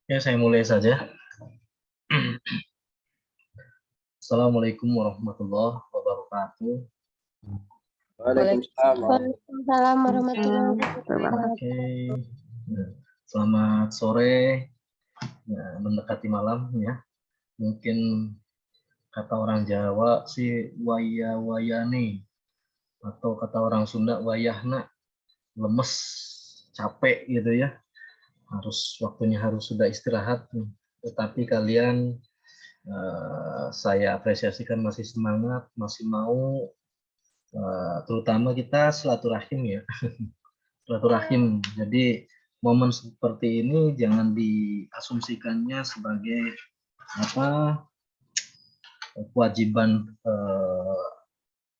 Ya, saya mulai saja. Assalamualaikum warahmatullahi wabarakatuh. Waalaikumsalam warahmatullahi wabarakatuh. Oke, selamat sore. Ya, mendekati malam ya. Mungkin kata orang Jawa sih waya-wayane atau kata orang Sunda wayahna, lemes, capek gitu ya. Waktunya harus sudah istirahat. Tetapi kalian saya apresiasikan masih semangat, masih mau terutama kita silaturahim ya. Silaturahim. Jadi momen seperti ini jangan diasumsikannya sebagai kewajiban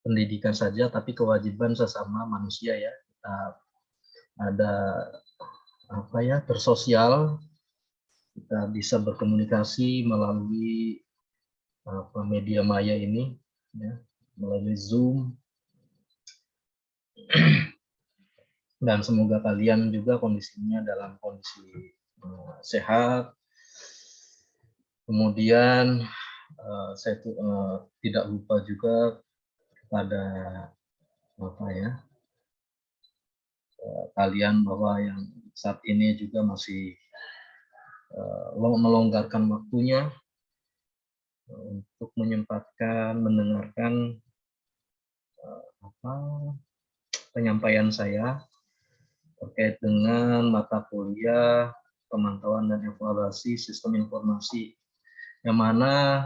pendidikan saja, tapi kewajiban sesama manusia ya. Kita ada bersosial, kita bisa berkomunikasi melalui media maya ini ya, melalui Zoom. Dan semoga kalian juga kondisinya dalam kondisi sehat. Kemudian saya tidak lupa juga kepada kalian bahwa yang saat ini juga masih melonggarkan waktunya untuk menyempatkan mendengarkan penyampaian saya terkait dengan mata kuliah pemantauan dan evaluasi sistem informasi, yang mana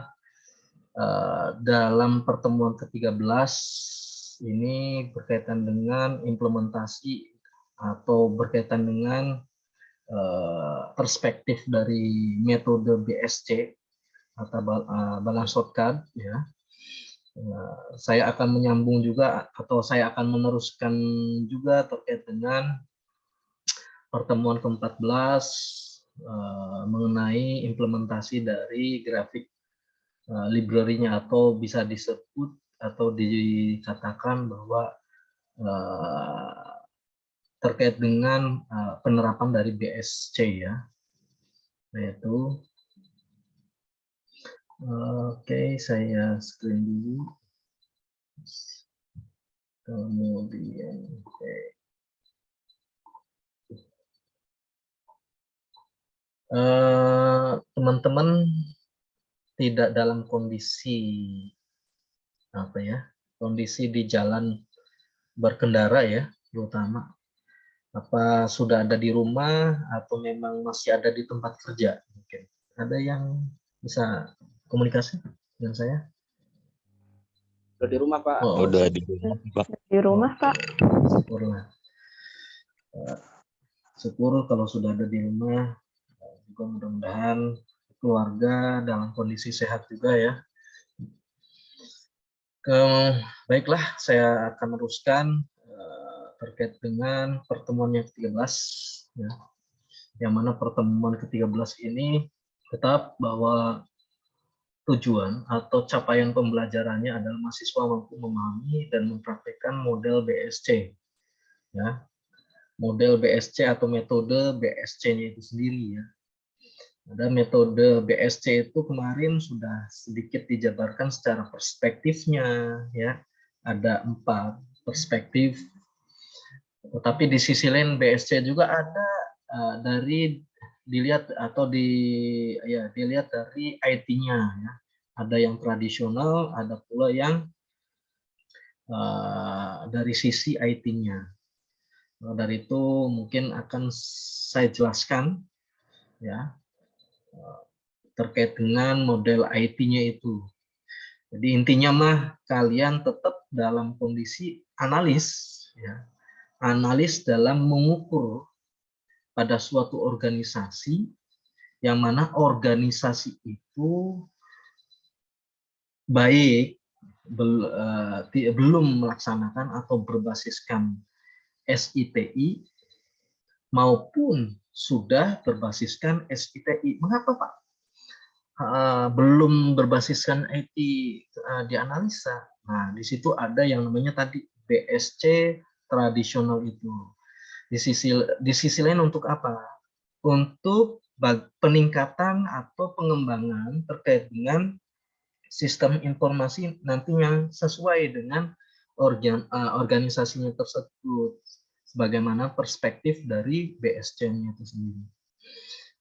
dalam pertemuan ke-13 ini berkaitan dengan implementasi atau berkaitan dengan perspektif dari metode BSC atau balance shortcut ya. Saya akan menyambung juga atau saya akan meneruskan juga terkait dengan pertemuan ke-14 mengenai implementasi dari grafik library-nya, atau bisa disebut atau dikatakan bahwa terkait dengan penerapan dari BSC ya, yaitu oke, saya screen dulu. Kemudian teman-teman tidak dalam kondisi kondisi di jalan berkendara ya, terutama apa sudah ada di rumah atau memang masih ada di tempat kerja? Mungkin ada yang bisa komunikasi dengan saya? Udah di rumah, Pak. Oh, udah di rumah, Pak. Di rumah, Pak. Syukurlah. Syukur kalau sudah ada di rumah. Juga mudah-mudahan keluarga dalam kondisi sehat juga ya. Baiklah, saya akan meneruskan terkait dengan pertemuan yang ke-13 ya. Yang mana pertemuan ke-13 ini tetap bahwa tujuan atau capaian pembelajarannya adalah mahasiswa mampu memahami dan mempraktikkan model BSC ya. Model BSC atau metode BSC-nya itu sendiri ya. Ada metode BSC itu kemarin sudah sedikit dijabarkan secara perspektifnya ya. Ada 4 perspektif. Tetapi di sisi lain BSC juga ada dilihat dari IT-nya ya. Ada yang tradisional, ada pula yang dari sisi IT-nya. Dari itu mungkin akan saya jelaskan ya terkait dengan model IT-nya itu. Jadi intinya mah kalian tetap dalam kondisi analis ya. Analis dalam mengukur pada suatu organisasi, yang mana organisasi itu baik belum melaksanakan atau berbasiskan SITI maupun sudah berbasiskan SITI. Mengapa, Pak? Belum berbasiskan IT dianalisa. Nah, di situ ada yang namanya tadi BSC tradisional itu. Di sisi lain untuk apa? Untuk peningkatan atau pengembangan terkait dengan sistem informasi nantinya sesuai dengan organisasinya tersebut, sebagaimana perspektif dari BSC-nya itu sendiri.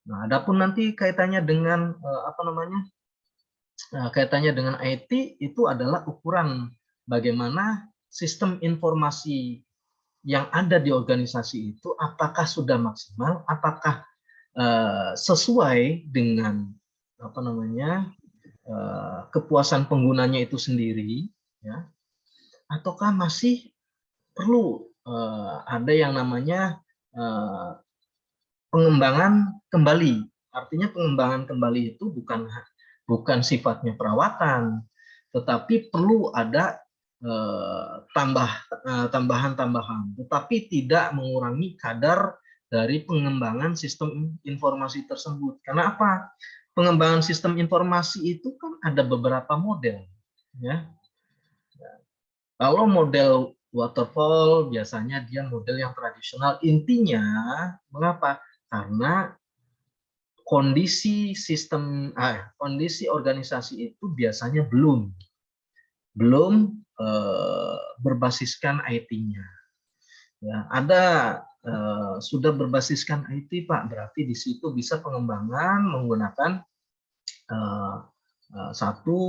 Nah, adapun nanti kaitannya dengan kaitannya dengan IT itu adalah ukuran bagaimana sistem informasi yang ada di organisasi itu apakah sudah maksimal, apakah sesuai dengan kepuasan penggunanya itu sendiri, ya, ataukah masih perlu ada yang namanya pengembangan kembali. Artinya pengembangan kembali itu bukan sifatnya perawatan, tetapi perlu ada tambahan-tambahan, tetapi tidak mengurangi kadar dari pengembangan sistem informasi tersebut. Karena apa? Pengembangan sistem informasi itu kan ada beberapa model, ya. Kalau model waterfall biasanya dia model yang tradisional. Intinya mengapa? Karena kondisi kondisi organisasi itu biasanya belum berbasiskan IT-nya. Ya, ada sudah berbasiskan IT, Pak, berarti di situ bisa pengembangan menggunakan satu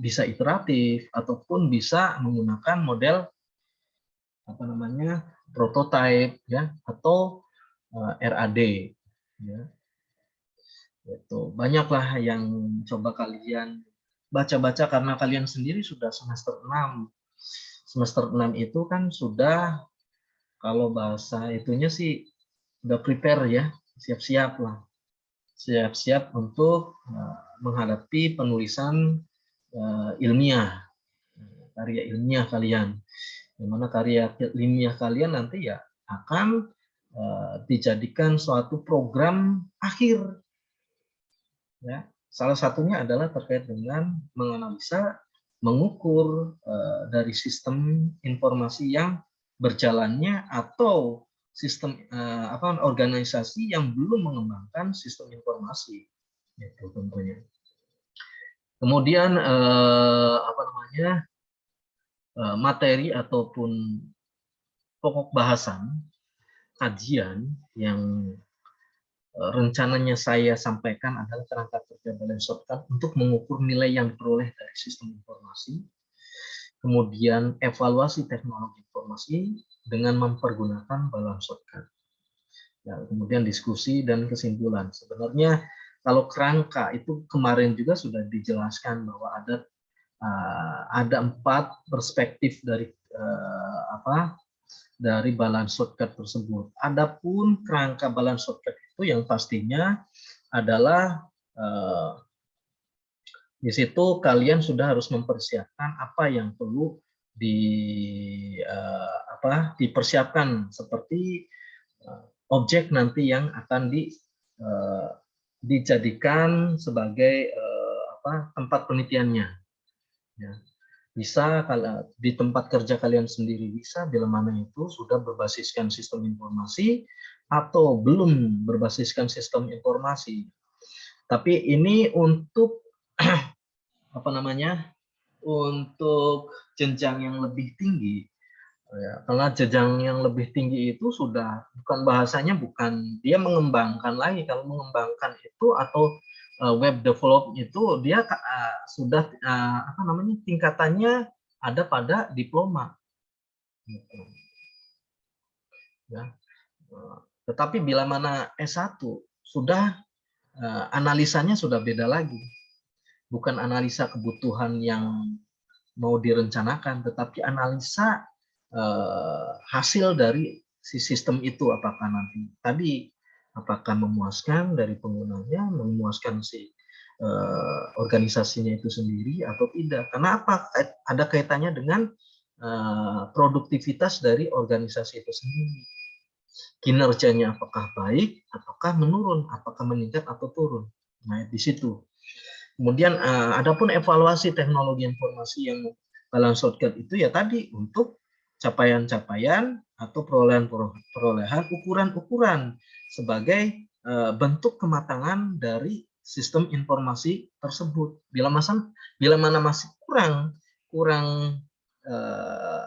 bisa iteratif ataupun bisa menggunakan model prototype, ya, atau RAD, ya. Itu banyaklah yang coba kalian baca-baca karena kalian sendiri sudah semester 6. Semester 6 itu kan sudah, kalau bahasa itunya sih udah prepare, ya, siap-siap lah. Siap-siap untuk menghadapi penulisan ilmiah, karya ilmiah kalian. Di mana karya ilmiah kalian nanti ya akan dijadikan suatu program akhir. Ya, salah satunya adalah terkait dengan menganalisa, mengukur dari sistem informasi yang berjalannya atau sistem organisasi yang belum mengembangkan sistem informasi, itu tentunya. Kemudian materi ataupun pokok bahasan kajian yang rencananya saya sampaikan adalah kerangka kerja balance shortcut untuk mengukur nilai yang diperoleh dari sistem informasi, kemudian evaluasi teknologi informasi dengan mempergunakan balance shortcut. Ya, kemudian diskusi dan kesimpulan. Sebenarnya kalau kerangka itu kemarin juga sudah dijelaskan bahwa ada 4 perspektif dari dari balance shortcut tersebut. Adapun kerangka balance shortcut itu yang pastinya adalah di situ kalian sudah harus mempersiapkan apa yang perlu dipersiapkan, seperti objek nanti yang akan dijadikan sebagai tempat penelitiannya. Ya. Bisa kalau di tempat kerja kalian sendiri bisa, bila mana itu sudah berbasiskan sistem informasi atau belum berbasiskan sistem informasi. Tapi ini untuk untuk jenjang yang lebih tinggi. Ya, karena jenjang yang lebih tinggi itu sudah bukan dia mengembangkan lagi. Kalau mengembangkan itu atau web develop itu dia sudah tingkatannya ada pada diploma. Ya. Tetapi bila mana S1 sudah analisanya sudah beda lagi. Bukan analisa kebutuhan yang mau direncanakan, tetapi analisa hasil dari si sistem itu, apakah memuaskan dari penggunanya, memuaskan si organisasinya itu sendiri atau tidak. Karena apa? Ada kaitannya dengan produktivitas dari organisasi itu sendiri. Kinerjanya apakah baik, ataukah menurun, apakah meningkat atau turun. Nah, di situ. Kemudian adapun evaluasi teknologi informasi yang balance shortcut itu ya tadi untuk capaian-capaian atau perolehan ukuran-ukuran sebagai bentuk kematangan dari sistem informasi tersebut. Bila mana masih kurang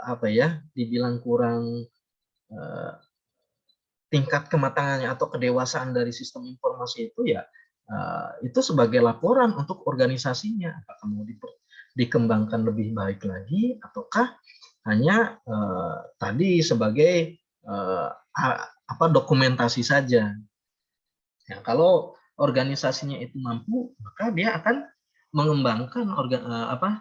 apa ya, dibilang kurang tingkat kematangannya atau kedewasaan dari sistem informasi itu, ya itu sebagai laporan untuk organisasinya, apakah mau dikembangkan lebih baik lagi ataukah hanya tadi sebagai dokumentasi saja. Ya, kalau organisasinya itu mampu, maka dia akan mengembangkan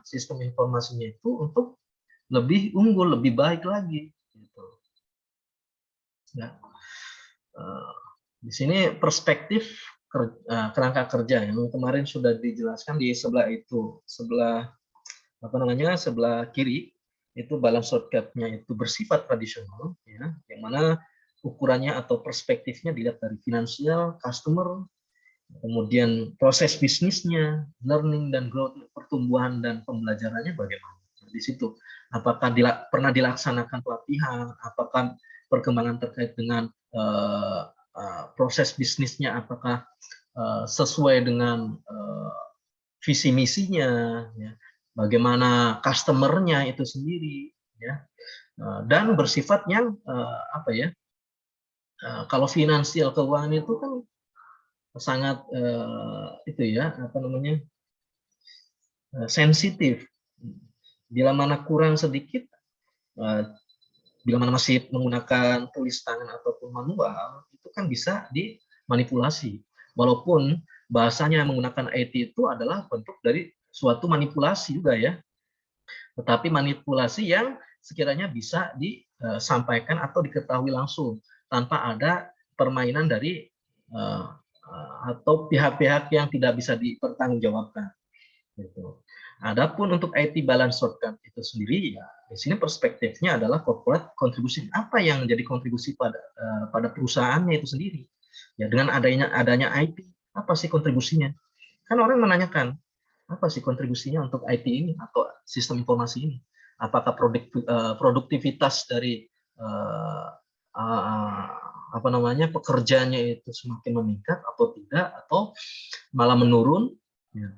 sistem informasinya itu untuk lebih unggul, lebih baik lagi. Gitu. Ya. Di sini perspektif kerangka kerja yang kemarin sudah dijelaskan di sebelah itu, sebelah kiri itu balance shortcut-nya itu bersifat tradisional, ya, yang mana ukurannya atau perspektifnya dilihat dari finansial, customer, kemudian proses bisnisnya, learning dan growth, pertumbuhan dan pembelajarannya bagaimana. Di situ, apakah pernah dilaksanakan pelatihan, apakah perkembangan terkait dengan proses bisnisnya, apakah sesuai dengan visi misinya, ya, bagaimana customer-nya itu sendiri, ya, dan bersifat yang kalau finansial keuangan itu kan sangat sensitif. Bila mana kurang sedikit, bila mana masih menggunakan tulis tangan ataupun manual, itu kan bisa dimanipulasi. Walaupun bahasanya menggunakan IT itu adalah bentuk dari suatu manipulasi juga, ya. Tetapi manipulasi yang sekiranya bisa disampaikan atau diketahui langsung tanpa ada permainan dari atau pihak-pihak yang tidak bisa dipertanggungjawabkan. Gitu. Adapun untuk IT balance shortcut itu sendiri, ya di sini perspektifnya adalah corporate contribution. Apa yang menjadi kontribusi pada perusahaannya itu sendiri. Ya, dengan adanya IT, apa sih kontribusinya? Kan orang menanyakan, apa sih kontribusinya untuk IT ini atau sistem informasi ini? Apakah produktivitas dari pekerjanya itu semakin meningkat atau tidak, atau malah menurun? Ya.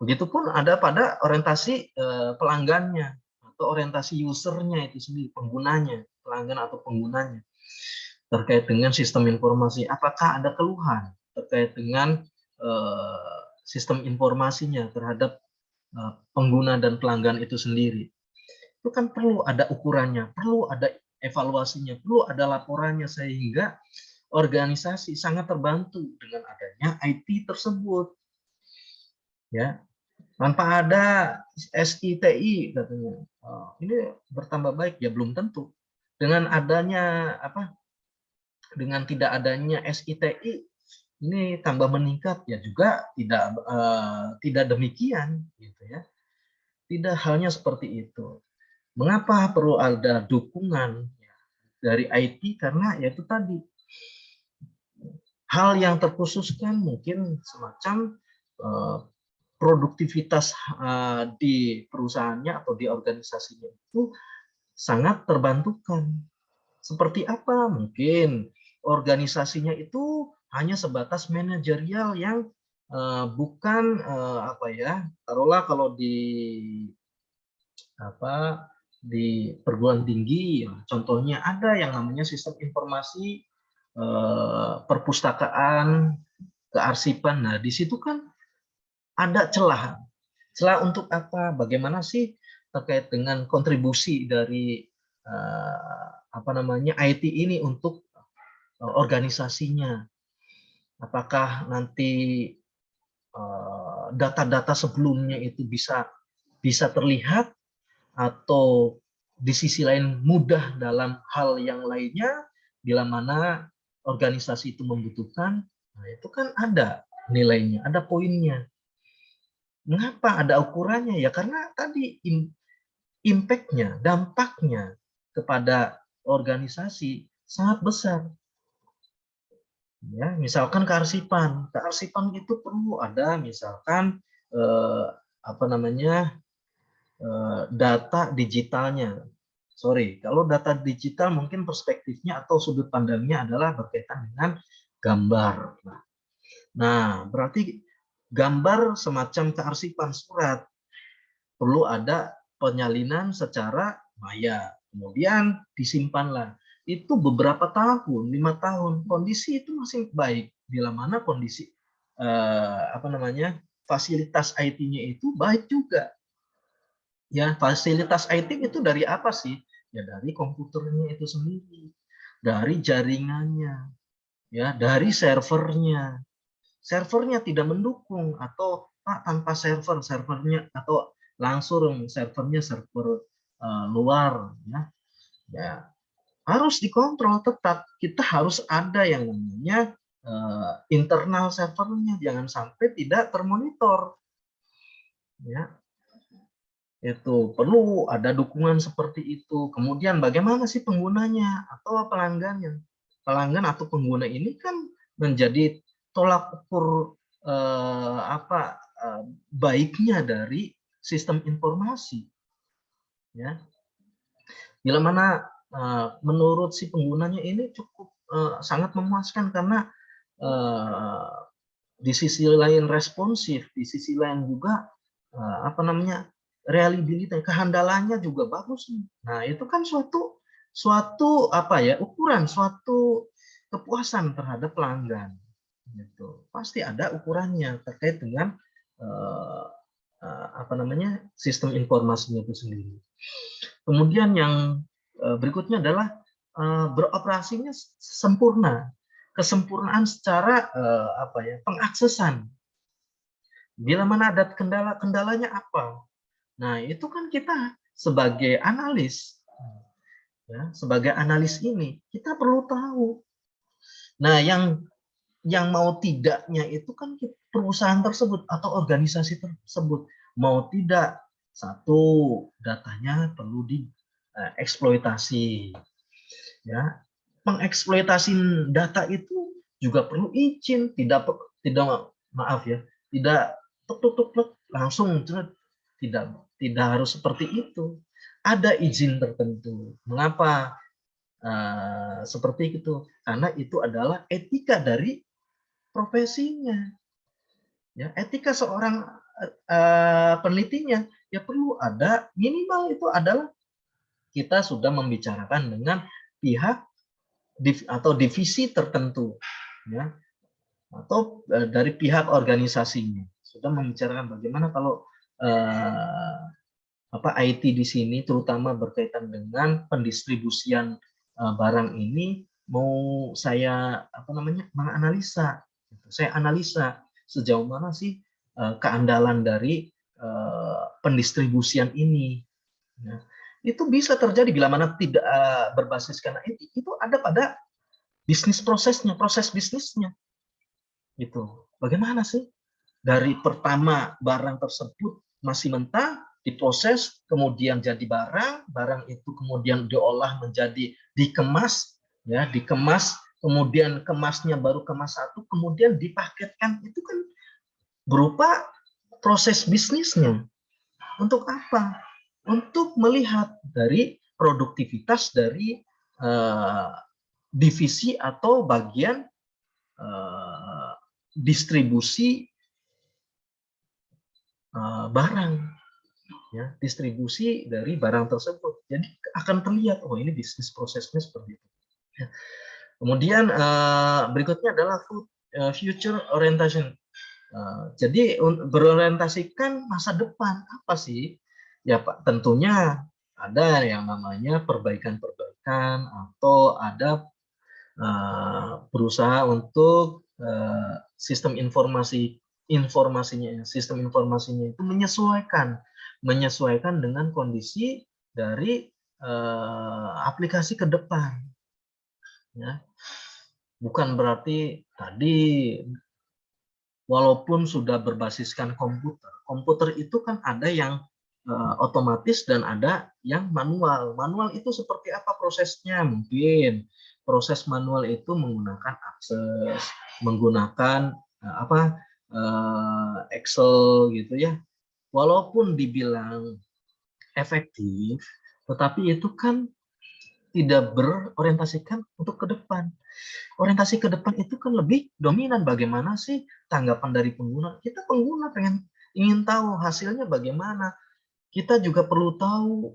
Begitupun ada pada orientasi pelanggannya atau orientasi usernya itu sendiri, penggunanya, pelanggan atau penggunanya terkait dengan sistem informasi. Apakah ada keluhan terkait dengan sistem informasinya terhadap pengguna dan pelanggan itu sendiri? Itu kan perlu ada ukurannya, perlu ada evaluasinya, perlu ada laporannya, sehingga organisasi sangat terbantu dengan adanya IT tersebut. Ya, tanpa ada SITI katanya, ini bertambah baik, ya belum tentu. Dengan adanya dengan tidak adanya SITI, ini tambah meningkat, ya juga tidak demikian, gitu ya. Tidak halnya seperti itu. Mengapa perlu ada dukungan dari IT? Karena yaitu tadi, hal yang terkhususkan mungkin semacam produktivitas di perusahaannya atau di organisasinya itu sangat terbantukan. Seperti apa? Mungkin organisasinya itu hanya sebatas manajerial yang bukan taruhlah kalau di perguruan tinggi, contohnya ada yang namanya sistem informasi perpustakaan, kearsipan. Nah, di situ kan ada celah untuk apa? Bagaimana sih terkait dengan kontribusi dari IT ini untuk organisasinya? Apakah nanti data-data sebelumnya itu bisa terlihat, atau di sisi lain mudah dalam hal yang lainnya bila mana organisasi itu membutuhkan? Nah, itu kan ada nilainya, ada poinnya. Mengapa ada ukurannya? Ya karena tadi impact-nya, dampaknya kepada organisasi sangat besar. Ya, misalkan kearsipan itu perlu ada misalkan data digitalnya. Sorry, kalau data digital mungkin perspektifnya atau sudut pandangnya adalah berkaitan dengan gambar. Nah, berarti gambar semacam kearsipan surat. Perlu ada penyalinan secara maya. Kemudian disimpanlah. Itu beberapa tahun, 5 tahun, kondisi itu masih baik. Bila mana kondisi fasilitas IT-nya itu baik juga. Ya, fasilitas IT itu dari apa sih? Ya dari komputernya itu sendiri, dari jaringannya, ya dari servernya. Servernya tidak mendukung atau tanpa servernya atau langsung servernya server luar, ya harus dikontrol tetap. Kita harus ada yang namanya internal servernya, jangan sampai tidak termonitor. Ya, itu perlu ada dukungan seperti itu. Kemudian bagaimana sih penggunanya atau pelanggannya? Pelanggan atau pengguna ini kan menjadi tolak ukur baiknya dari sistem informasi. Ya, bila mana menurut si penggunanya ini cukup sangat memuaskan karena di sisi lain responsif, di sisi lain juga reliability, kehandalannya juga bagus. Nah, itu kan suatu ukuran, suatu kepuasan terhadap pelanggan. Gitu. Pasti ada ukurannya terkait dengan sistem informasinya itu sendiri. Kemudian yang berikutnya adalah beroperasinya sempurna, kesempurnaan secara pengaksesan. Bila mana ada kendalanya apa? Nah, itu kan kita sebagai analis, sebagai analis ini kita perlu tahu. Nah, yang mau tidaknya itu kan perusahaan tersebut atau organisasi tersebut mau tidak, satu, datanya perlu dieksploitasi. Ya, mengeksploitasi data itu juga perlu izin, tidak langsung, tidak harus seperti itu. Ada izin tertentu. Mengapa seperti itu? Karena itu adalah etika dari profesinya. Ya, etika seorang penelitinya ya perlu ada, minimal itu adalah kita sudah membicarakan dengan pihak atau divisi tertentu, ya, atau dari pihak organisasinya sudah membicarakan bagaimana kalau IT di sini terutama berkaitan dengan pendistribusian barang ini mau saya menganalisa, saya analisa sejauh mana sih keandalan dari pendistribusian ini. Ya, itu bisa terjadi bila mana tidak berbasiskan IT, itu ada pada bisnis prosesnya, proses bisnisnya. Gitu. Bagaimana sih dari pertama barang tersebut masih mentah, diproses, kemudian jadi barang itu kemudian diolah menjadi dikemas, ya, dikemas, kemudian kemasnya baru kemas satu, kemudian dipaketkan, itu kan berupa proses bisnisnya. Untuk apa? Untuk melihat dari produktivitas dari divisi atau bagian distribusi barang, ya, distribusi dari barang tersebut. Jadi akan terlihat, oh ini bisnis prosesnya seperti itu. Ya. Kemudian berikutnya adalah future orientation. Jadi berorientasikan masa depan apa sih? Ya Pak, tentunya ada yang namanya perbaikan-perbaikan atau ada berusaha untuk sistem sistem informasinya itu menyesuaikan dengan kondisi dari aplikasi ke depan. Ya. Bukan berarti tadi walaupun sudah berbasiskan komputer itu kan ada yang otomatis dan ada yang manual. Manual itu seperti apa prosesnya? Mungkin proses manual itu menggunakan akses, menggunakan Excel gitu ya. Walaupun dibilang efektif, tetapi itu kan tidak berorientasikan untuk ke depan. Orientasi ke depan itu kan lebih dominan bagaimana sih tanggapan dari pengguna. Kita pengguna ingin tahu hasilnya bagaimana. Kita juga perlu tahu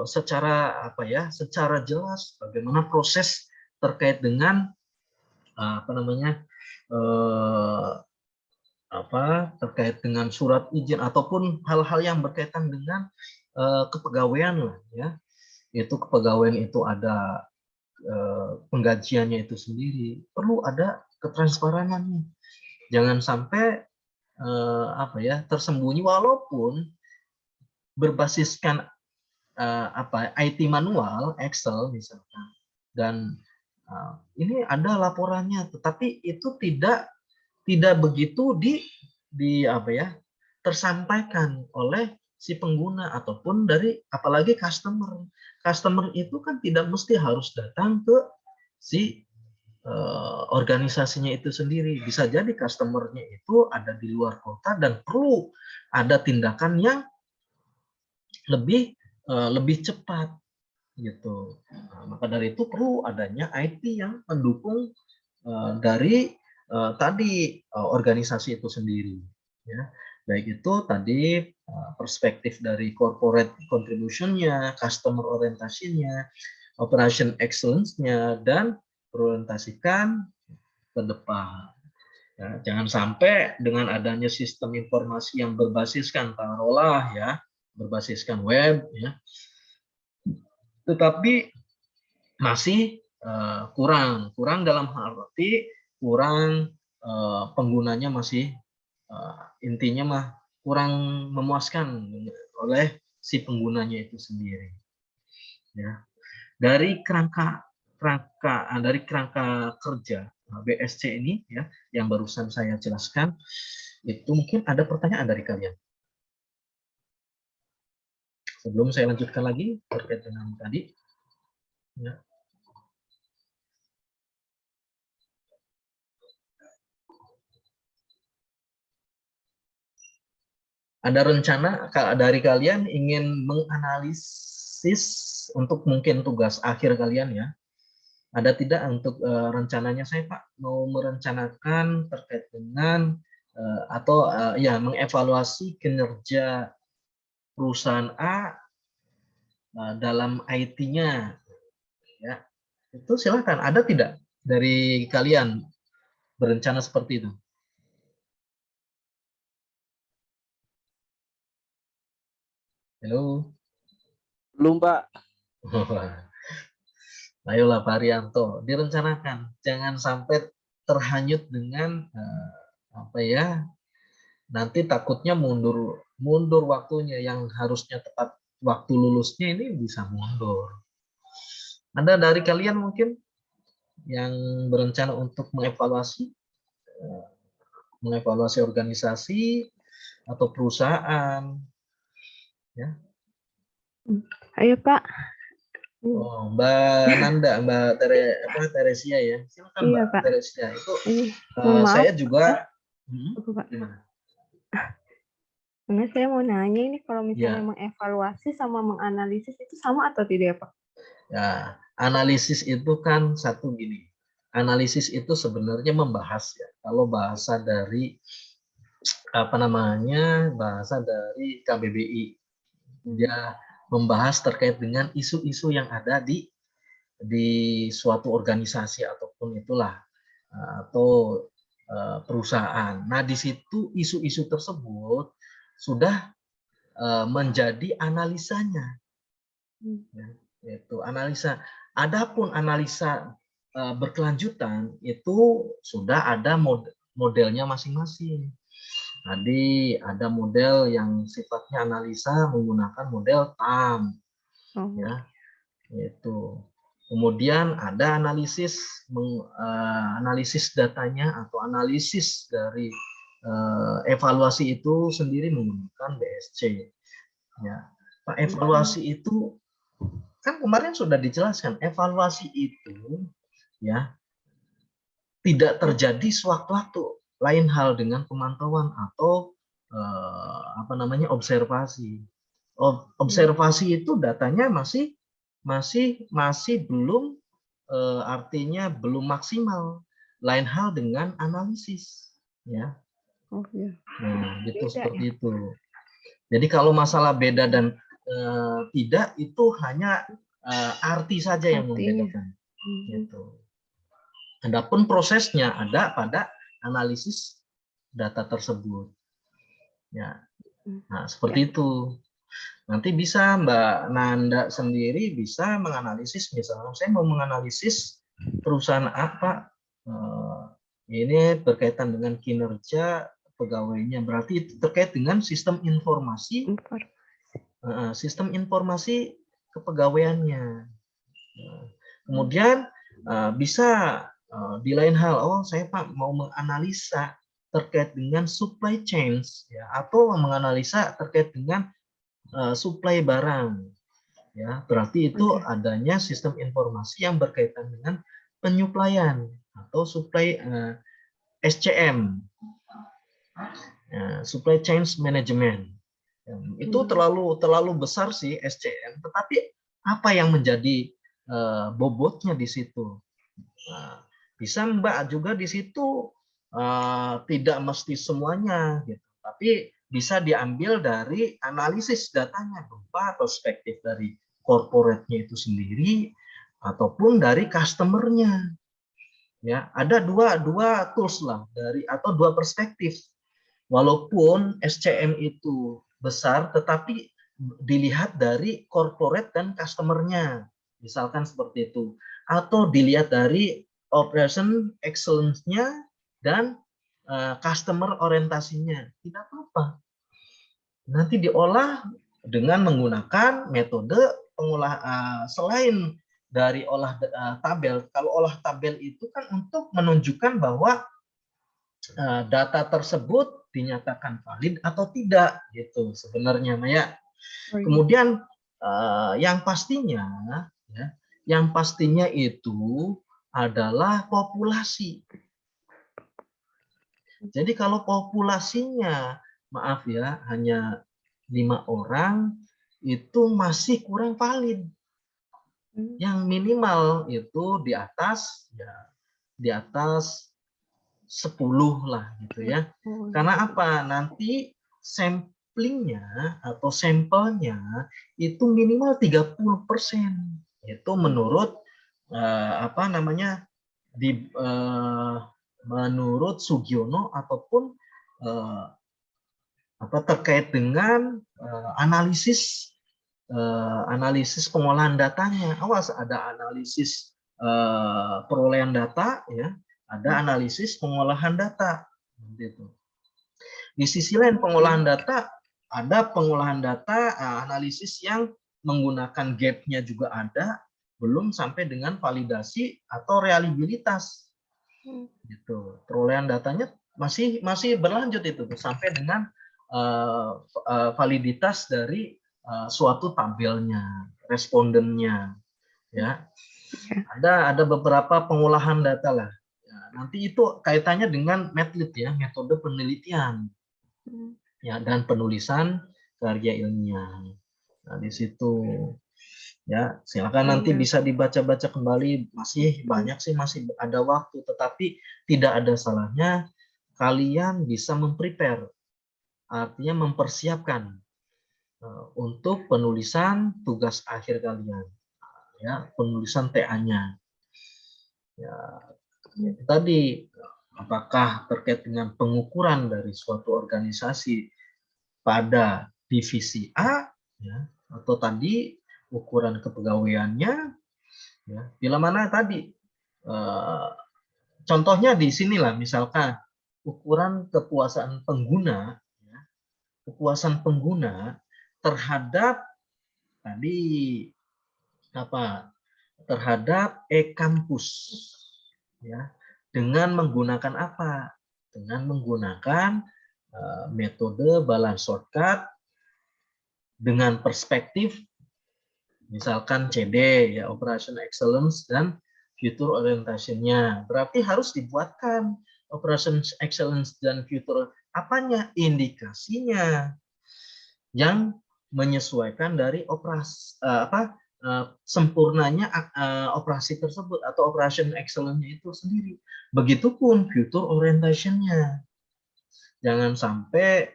secara apa ya, secara jelas bagaimana proses terkait dengan apa namanya terkait dengan surat izin ataupun hal-hal yang berkaitan dengan kepegawaian lah ya. Itu kepegawaian itu ada penggajiannya itu sendiri, perlu ada ketransparanannya. Jangan sampai apa ya, tersembunyi walaupun berbasiskan IT manual, Excel misalkan, dan ini ada laporannya, tetapi itu tidak begitu di apa ya, tersampaikan oleh si pengguna ataupun dari apalagi customer. Customer itu kan tidak mesti harus datang ke si organisasinya itu sendiri. Bisa jadi customernya itu ada di luar kota dan perlu ada tindakan yang lebih cepat gitu. Nah, maka dari itu perlu adanya IT yang mendukung dari tadi organisasi itu sendiri ya. Baik itu tadi perspektif dari corporate contribution-nya, customer orientation-nya, operation excellence-nya, dan berorientasikan ke depan. Ya, jangan sampai dengan adanya sistem informasi yang berbasiskan taruhlah ya, berbasiskan web ya, tetapi masih kurang dalam hal arti kurang penggunanya masih intinya mah kurang memuaskan oleh si penggunanya itu sendiri ya. Dari kerangka kerja BSC ini ya yang barusan saya jelaskan, itu mungkin ada pertanyaan dari kalian sebelum saya lanjutkan lagi terkait dengan tadi ya. Ada rencana dari kalian ingin menganalisis untuk mungkin tugas akhir kalian ya? Ada tidak untuk rencananya saya Pak mau merencanakan terkait dengan atau ya mengevaluasi kinerja perusahaan A dalam IT-nya ya. Itu silakan. Ada tidak dari kalian berencana seperti itu? Halo. Belum, Pak. Ayolah Pak Arianto, direncanakan. Jangan sampai terhanyut dengan apa ya, nanti takutnya mundur waktunya yang harusnya tepat waktu lulusnya ini bisa mundur. Ada dari kalian mungkin yang berencana untuk mengevaluasi organisasi atau perusahaan ya? Ayo Pak. Oh, Mbak Nanda, Teresia ya. Silakan Iya Mbak Pak. Teresia. Itu Mohon maaf. saya juga Apa, Pak? gimana? Enggak, saya mau nanya ini kalau misalnya Ya, mengevaluasi sama menganalisis itu sama atau tidak ya Pak? ya, analisis itu kan satu gini. Analisis itu sebenarnya membahas ya. Kalau bahasa dari apa namanya? Bahasa dari KBBI. Dia membahas terkait dengan isu-isu yang ada di suatu organisasi ataupun itulah atau perusahaan. Nah, di situ isu-isu tersebut sudah menjadi analisanya. Ya, itu analisa. Adapun analisa berkelanjutan itu sudah ada modelnya masing-masing. Tadi ada model yang sifatnya analisa menggunakan model TAM, ya, itu. Kemudian ada analisis analisis datanya atau analisis dari evaluasi itu sendiri menggunakan BSC. Ya, Pak, evaluasi itu kan kemarin sudah dijelaskan, evaluasi itu ya tidak terjadi sewaktu-waktu. Lain hal dengan pemantauan atau apa namanya observasi. Observasi itu datanya masih masih belum artinya belum maksimal. Lain hal dengan analisis, ya. Oh iya. Nah, gitu Beda seperti ya. itu. Jadi kalau masalah beda dan tidak itu hanya arti saja yang Artinya. membedakan. Gitu. Adapun prosesnya ada pada analisis data tersebut. Ya, nah seperti itu. Nanti bisa Mbak Nanda sendiri bisa menganalisis, misalnya saya mau menganalisis perusahaan apa, ini berkaitan dengan kinerja pegawainya, berarti itu terkait dengan sistem informasi kepegawaiannya. Kemudian bisa di lain hal, oh saya Pak mau menganalisa terkait dengan supply chain, ya, atau menganalisa terkait dengan supply barang, ya, berarti itu adanya sistem informasi yang berkaitan dengan penyuplaian atau supply SCM, supply chain management. Itu terlalu besar sih SCM, tetapi apa yang menjadi bobotnya di situ? Nah, bisa Mbak juga di situ tidak mesti semuanya, gitu, tapi bisa diambil dari analisis datanya berupa perspektif dari corporate-nya itu sendiri ataupun dari customer-nya. Ya, ada dua tools lah dari atau dua perspektif. Walaupun SCM itu besar, tetapi dilihat dari corporate dan customer-nya, misalkan seperti itu, atau dilihat dari operation excellence-nya dan customer orientasinya, tidak apa-apa. Nanti diolah dengan menggunakan metode selain dari olah tabel. Kalau olah tabel itu kan untuk menunjukkan bahwa data tersebut dinyatakan valid atau tidak, gitu sebenarnya, Maya. Kemudian yang pastinya itu adalah populasi. Jadi kalau populasinya, maaf ya, hanya 5 orang, itu masih kurang valid. Yang minimal itu di atas 10 lah, gitu ya. Karena apa? Nanti samplingnya atau sampelnya itu minimal 30%. Itu menurut menurut Sugiono ataupun terkait dengan analisis pengolahan datanya. Awas, ada analisis perolehan data, ya, ada analisis pengolahan data. Gitu. Di sisi lain pengolahan data, ada pengolahan data analisis yang menggunakan gap-nya juga ada, belum sampai dengan validasi atau reliabilitas. Gitu. Perolehan datanya masih berlanjut itu sampai dengan validitas dari suatu tabelnya, respondennya, ya. Ada beberapa pengolahan data lah. Ya, nanti itu kaitannya dengan METLIT, ya, metode penelitian, ya, dan penulisan karya ilmiah. Nah, di situ, ya, silakan nanti bisa dibaca-baca kembali. Masih banyak sih, masih ada waktu, tetapi tidak ada salahnya kalian bisa memprepare, artinya mempersiapkan untuk penulisan tugas akhir kalian, ya, penulisan TA-nya. Ya, itu tadi, apakah terkait dengan pengukuran dari suatu organisasi pada divisi A, ya, atau tadi ukuran kepegawaiannya, ya, bila mana tadi contohnya di sinilah, misalkan ukuran kepuasan pengguna, ya, kepuasan pengguna terhadap tadi terhadap e-kampus, ya, dengan menggunakan apa? Dengan menggunakan metode balance shortcut dengan perspektif misalkan CD, ya, operation excellence dan future orientation-nya. Berarti harus dibuatkan operation excellence dan future apanya? Indikasinya yang menyesuaikan dari sempurnanya operasi tersebut atau operation excellence-nya itu sendiri. Begitupun future orientation-nya. Jangan sampai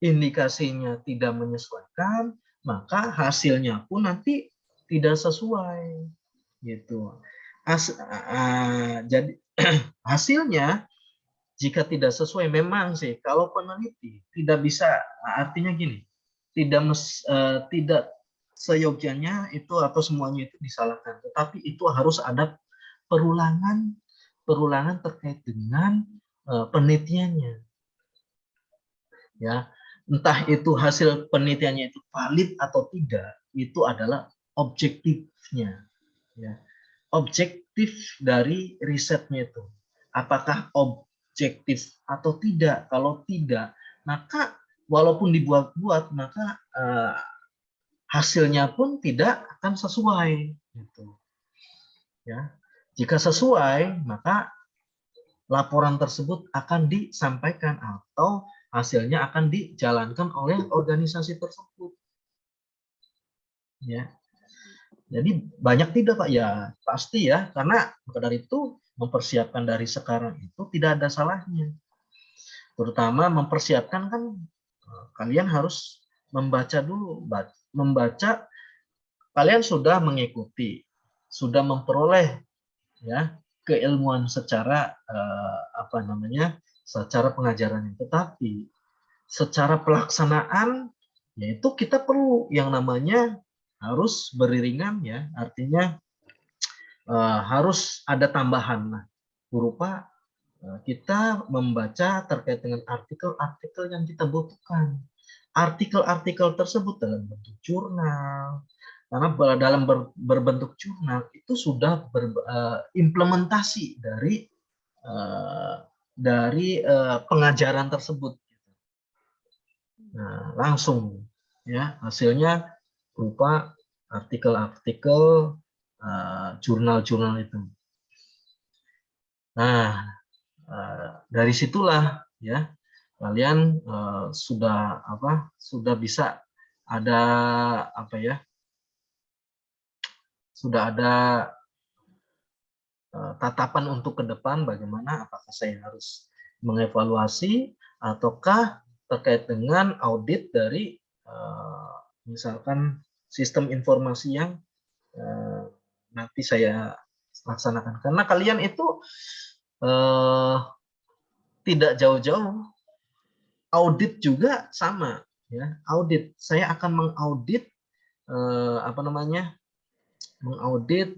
indikasinya tidak menyesuaikan, maka hasilnya pun nanti tidak sesuai. Gitu. Jadi hasilnya jika tidak sesuai, memang sih kalau peneliti tidak bisa, artinya gini, tidak seyogyanya itu atau semuanya itu disalahkan, tetapi itu harus ada perulangan terkait dengan penelitiannya, ya. Entah itu hasil penelitiannya itu valid atau tidak, itu adalah objektifnya, ya. Objektif dari risetnya itu, apakah objektif atau tidak. Kalau tidak, maka walaupun dibuat-buat, maka hasilnya pun tidak akan sesuai, gitu. Ya, jika sesuai, maka laporan tersebut akan disampaikan atau hasilnya akan dijalankan oleh organisasi tersebut. Ya, jadi banyak tidak Pak? Ya pasti ya, karena maka dari itu mempersiapkan dari sekarang itu tidak ada salahnya. Terutama mempersiapkan kan kalian harus membaca dulu, membaca. Kalian sudah mengikuti, sudah memperoleh ya keilmuan secara secara pengajaran, tetapi secara pelaksanaan yaitu kita perlu yang namanya harus beriringan, ya, artinya harus ada tambahan berupa kita membaca terkait dengan artikel-artikel yang kita butuhkan. Artikel-artikel tersebut dalam bentuk jurnal, karena dalam berbentuk jurnal itu sudah implementasi dari pengajaran tersebut. Nah, langsung ya hasilnya berupa artikel-artikel jurnal-jurnal itu. Nah, dari situlah ya kalian sudah bisa ada sudah ada tatapan untuk ke depan, bagaimana, apakah saya harus mengevaluasi ataukah terkait dengan audit dari misalkan sistem informasi yang nanti saya laksanakan. Karena kalian itu tidak jauh-jauh, audit juga sama, ya. Audit, saya akan mengaudit mengaudit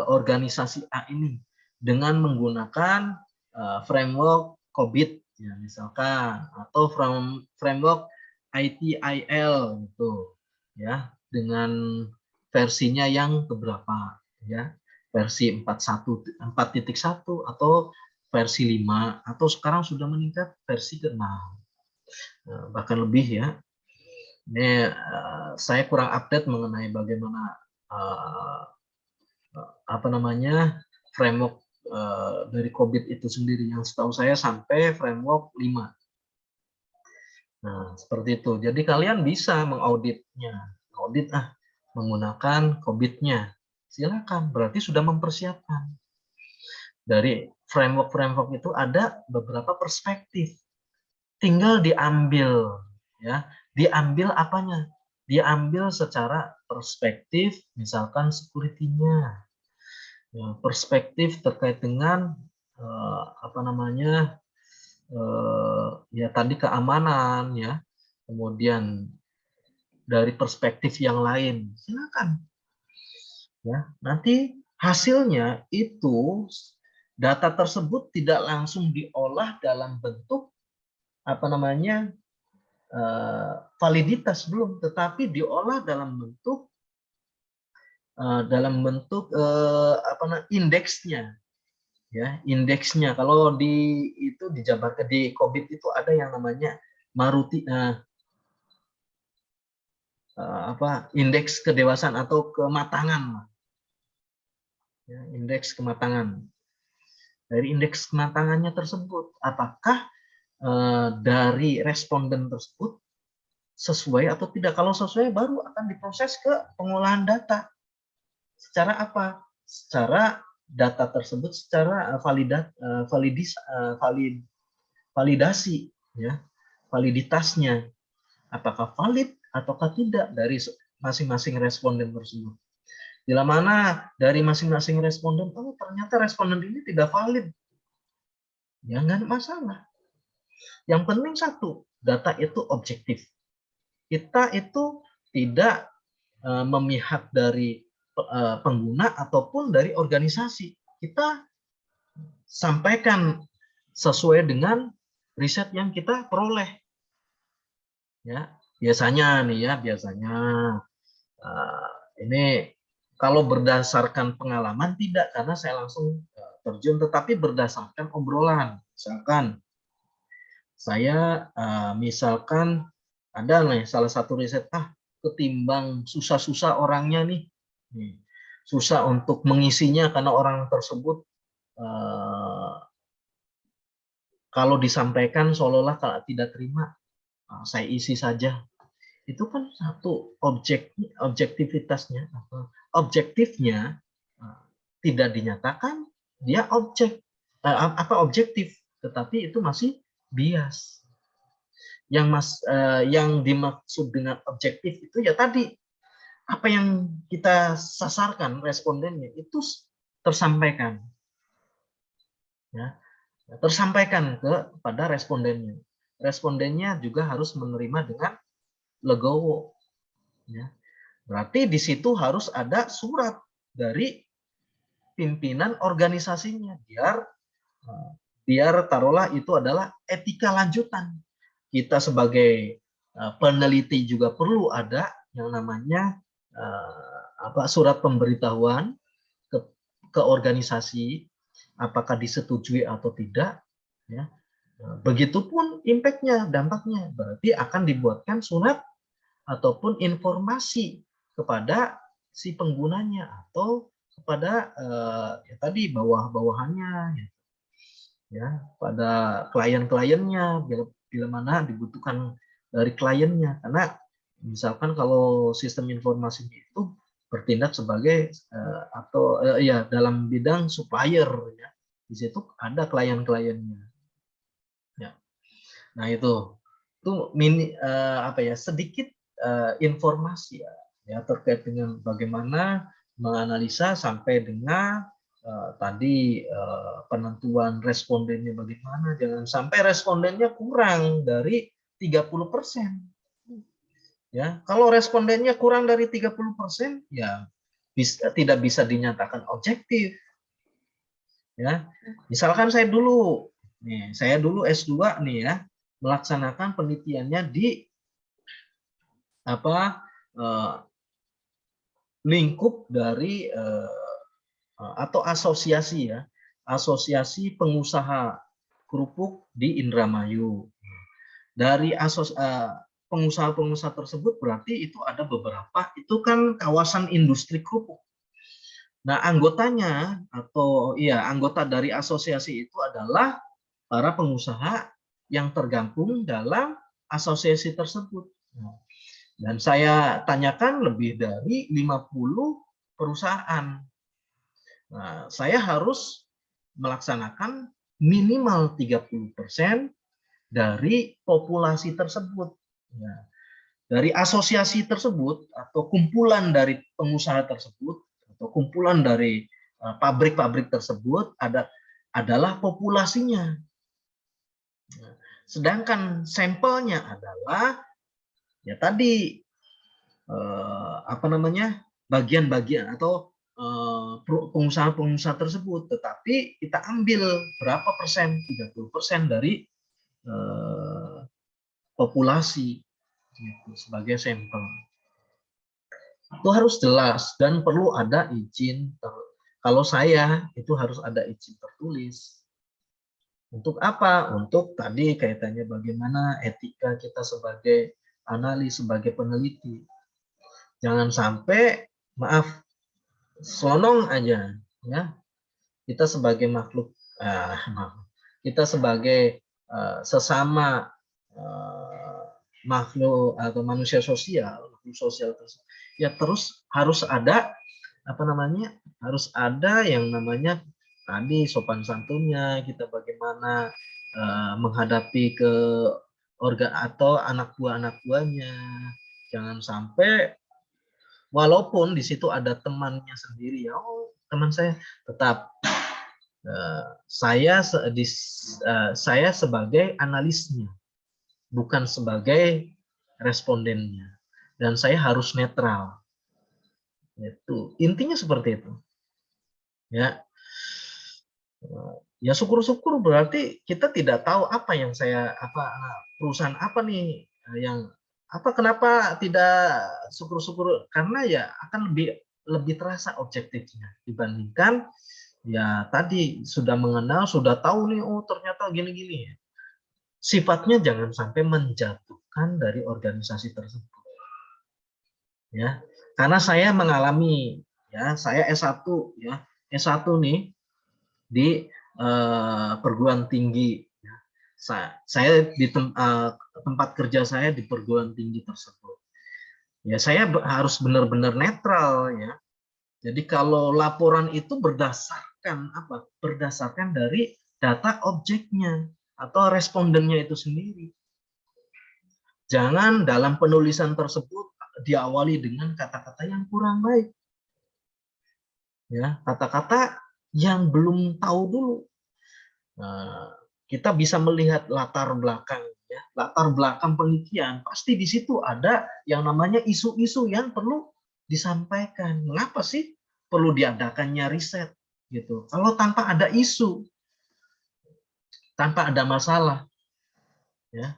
organisasi A ini dengan menggunakan framework COBIT, ya, misalkan, atau framework ITIL itu, ya, dengan versinya yang keberapa, ya, versi 4.1 atau versi 5, atau sekarang sudah meningkat versi ke-6, bahkan lebih, ya. Ini saya kurang update mengenai bagaimana framework dari COBIT itu sendiri, yang setahu saya sampai framework 5. Nah, seperti itu. Jadi kalian bisa mengauditnya, menggunakan COBIT-nya. Silakan, berarti sudah mempersiapkan. Dari framework itu ada beberapa perspektif. Tinggal diambil, ya. Diambil apanya? Diambil secara perspektif, misalkan security-nya. Ya, perspektif terkait dengan ya tadi keamanan, ya, kemudian dari perspektif yang lain, silakan, ya. Nanti hasilnya itu data tersebut tidak langsung diolah dalam bentuk validitas, belum, tetapi diolah dalam bentuk indeksnya. Ya, indeksnya kalau dijabarkan di COBIT itu ada yang namanya indeks kedewasaan atau kematangan, ya, indeks kematangan. Dari indeks kematangannya tersebut, apakah dari responden tersebut sesuai atau tidak. Kalau sesuai baru akan diproses ke pengolahan data. Secara apa? Secara data tersebut secara validasi, ya, validitasnya apakah valid ataukah tidak dari masing-masing responden tersebut. Bila mana dari masing-masing responden, oh ternyata responden ini tidak valid, ya nggak masalah. Yang penting satu, data itu objektif. Kita itu tidak memihak dari pengguna ataupun dari organisasi. Kita sampaikan sesuai dengan riset yang kita peroleh. Ya, biasanya nih ya, biasanya ini kalau berdasarkan pengalaman tidak, karena saya langsung terjun, tetapi berdasarkan obrolan. Misalkan saya misalkan ada nih salah satu riset, ketimbang susah-susah orangnya nih, susah untuk mengisinya karena orang tersebut kalau disampaikan seolah-olah kalau tidak terima, saya isi saja. Itu kan satu objektivitasnya, objektifnya tidak dinyatakan dia objektif, tetapi itu masih bias. Yang dimaksud dengan objektif itu ya tadi, apa yang kita sasarkan respondennya itu tersampaikan, ya, tersampaikan kepada respondennya. Respondennya juga harus menerima dengan legowo, ya. Berarti di situ harus ada surat dari pimpinan organisasinya, biar taruhlah itu adalah etika lanjutan. Kita sebagai peneliti juga perlu ada yang namanya surat pemberitahuan ke organisasi, apakah disetujui atau tidak, ya. Begitupun impact-nya, dampaknya, berarti akan dibuatkan surat ataupun informasi kepada si penggunanya atau kepada ya tadi bawahannya, ya, pada klien-kliennya bila mana dibutuhkan dari kliennya. Karena misalkan kalau sistem informasinya itu bertindak sebagai ya dalam bidang supplier, ya, di situ ada klien-kliennya, ya. Nah itu sedikit informasi, ya terkait dengan bagaimana menganalisa sampai dengan tadi penentuan respondennya bagaimana. Jangan sampai respondennya kurang dari 30%. Ya, kalau respondennya kurang dari 30%, ya tidak bisa dinyatakan objektif. Ya, misalkan saya dulu S2 nih ya, melaksanakan penelitiannya di lingkup dari atau asosiasi, ya, asosiasi pengusaha kerupuk di Indramayu. Dari pengusaha-pengusaha tersebut berarti itu ada beberapa, itu kan kawasan industri kerupuk. Nah, anggotanya anggota dari asosiasi itu adalah para pengusaha yang tergabung dalam asosiasi tersebut. Dan saya tanyakan lebih dari 50 perusahaan. Nah, saya harus melaksanakan minimal 30% dari populasi tersebut. Nah, dari asosiasi tersebut atau kumpulan dari pengusaha tersebut atau kumpulan dari pabrik-pabrik tersebut adalah populasinya. Nah, sedangkan sampelnya adalah ya tadi bagian-bagian atau pengusaha-pengusaha tersebut, tetapi kita ambil berapa persen, 30% dari populasi gitu, sebagai sampel. Itu harus jelas dan perlu ada izin. Kalau saya itu harus ada izin tertulis. Untuk apa? Untuk tadi kaitannya bagaimana etika kita sebagai analis, sebagai peneliti. Jangan sampai selonong aja, ya. Kita sebagai makhluk, kita sebagai sesama makhluk atau manusia sosial, ya terus harus ada apa namanya? Harus ada yang namanya tadi sopan santunnya, kita bagaimana menghadapi ke organ atau anak buahnya. Jangan sampai walaupun di situ ada temannya sendiri ya, oh teman saya, tetap saya sebagai analisnya, bukan sebagai respondennya, dan saya harus netral. Itu intinya seperti itu. Ya, ya syukur-syukur berarti kita tidak tahu apa yang perusahaan apa nih yang apa, kenapa tidak syukur-syukur, karena ya akan lebih terasa objektifnya dibandingkan ya tadi sudah mengenal, sudah tahu nih, oh ternyata gini-gini. Sifatnya jangan sampai menjatuhkan dari organisasi tersebut. Ya, karena saya mengalami, ya saya S1 ya, S1 nih di perguruan tinggi. Ya. Saya di tempat kerja saya di perguruan tinggi tersebut. Ya saya harus benar-benar netral ya. Jadi kalau laporan itu berdasarkan apa? Berdasarkan dari data objeknya atau respondennya itu sendiri. Jangan dalam penulisan tersebut diawali dengan kata-kata yang kurang baik. Ya, kata-kata yang belum tahu dulu. Nah, kita bisa melihat latar belakang, ya, latar belakang penelitian. Pasti di situ ada yang namanya isu-isu yang perlu disampaikan. Mengapa sih perlu diadakannya riset? Gitu. Kalau tanpa ada isu, tanpa ada masalah, ya.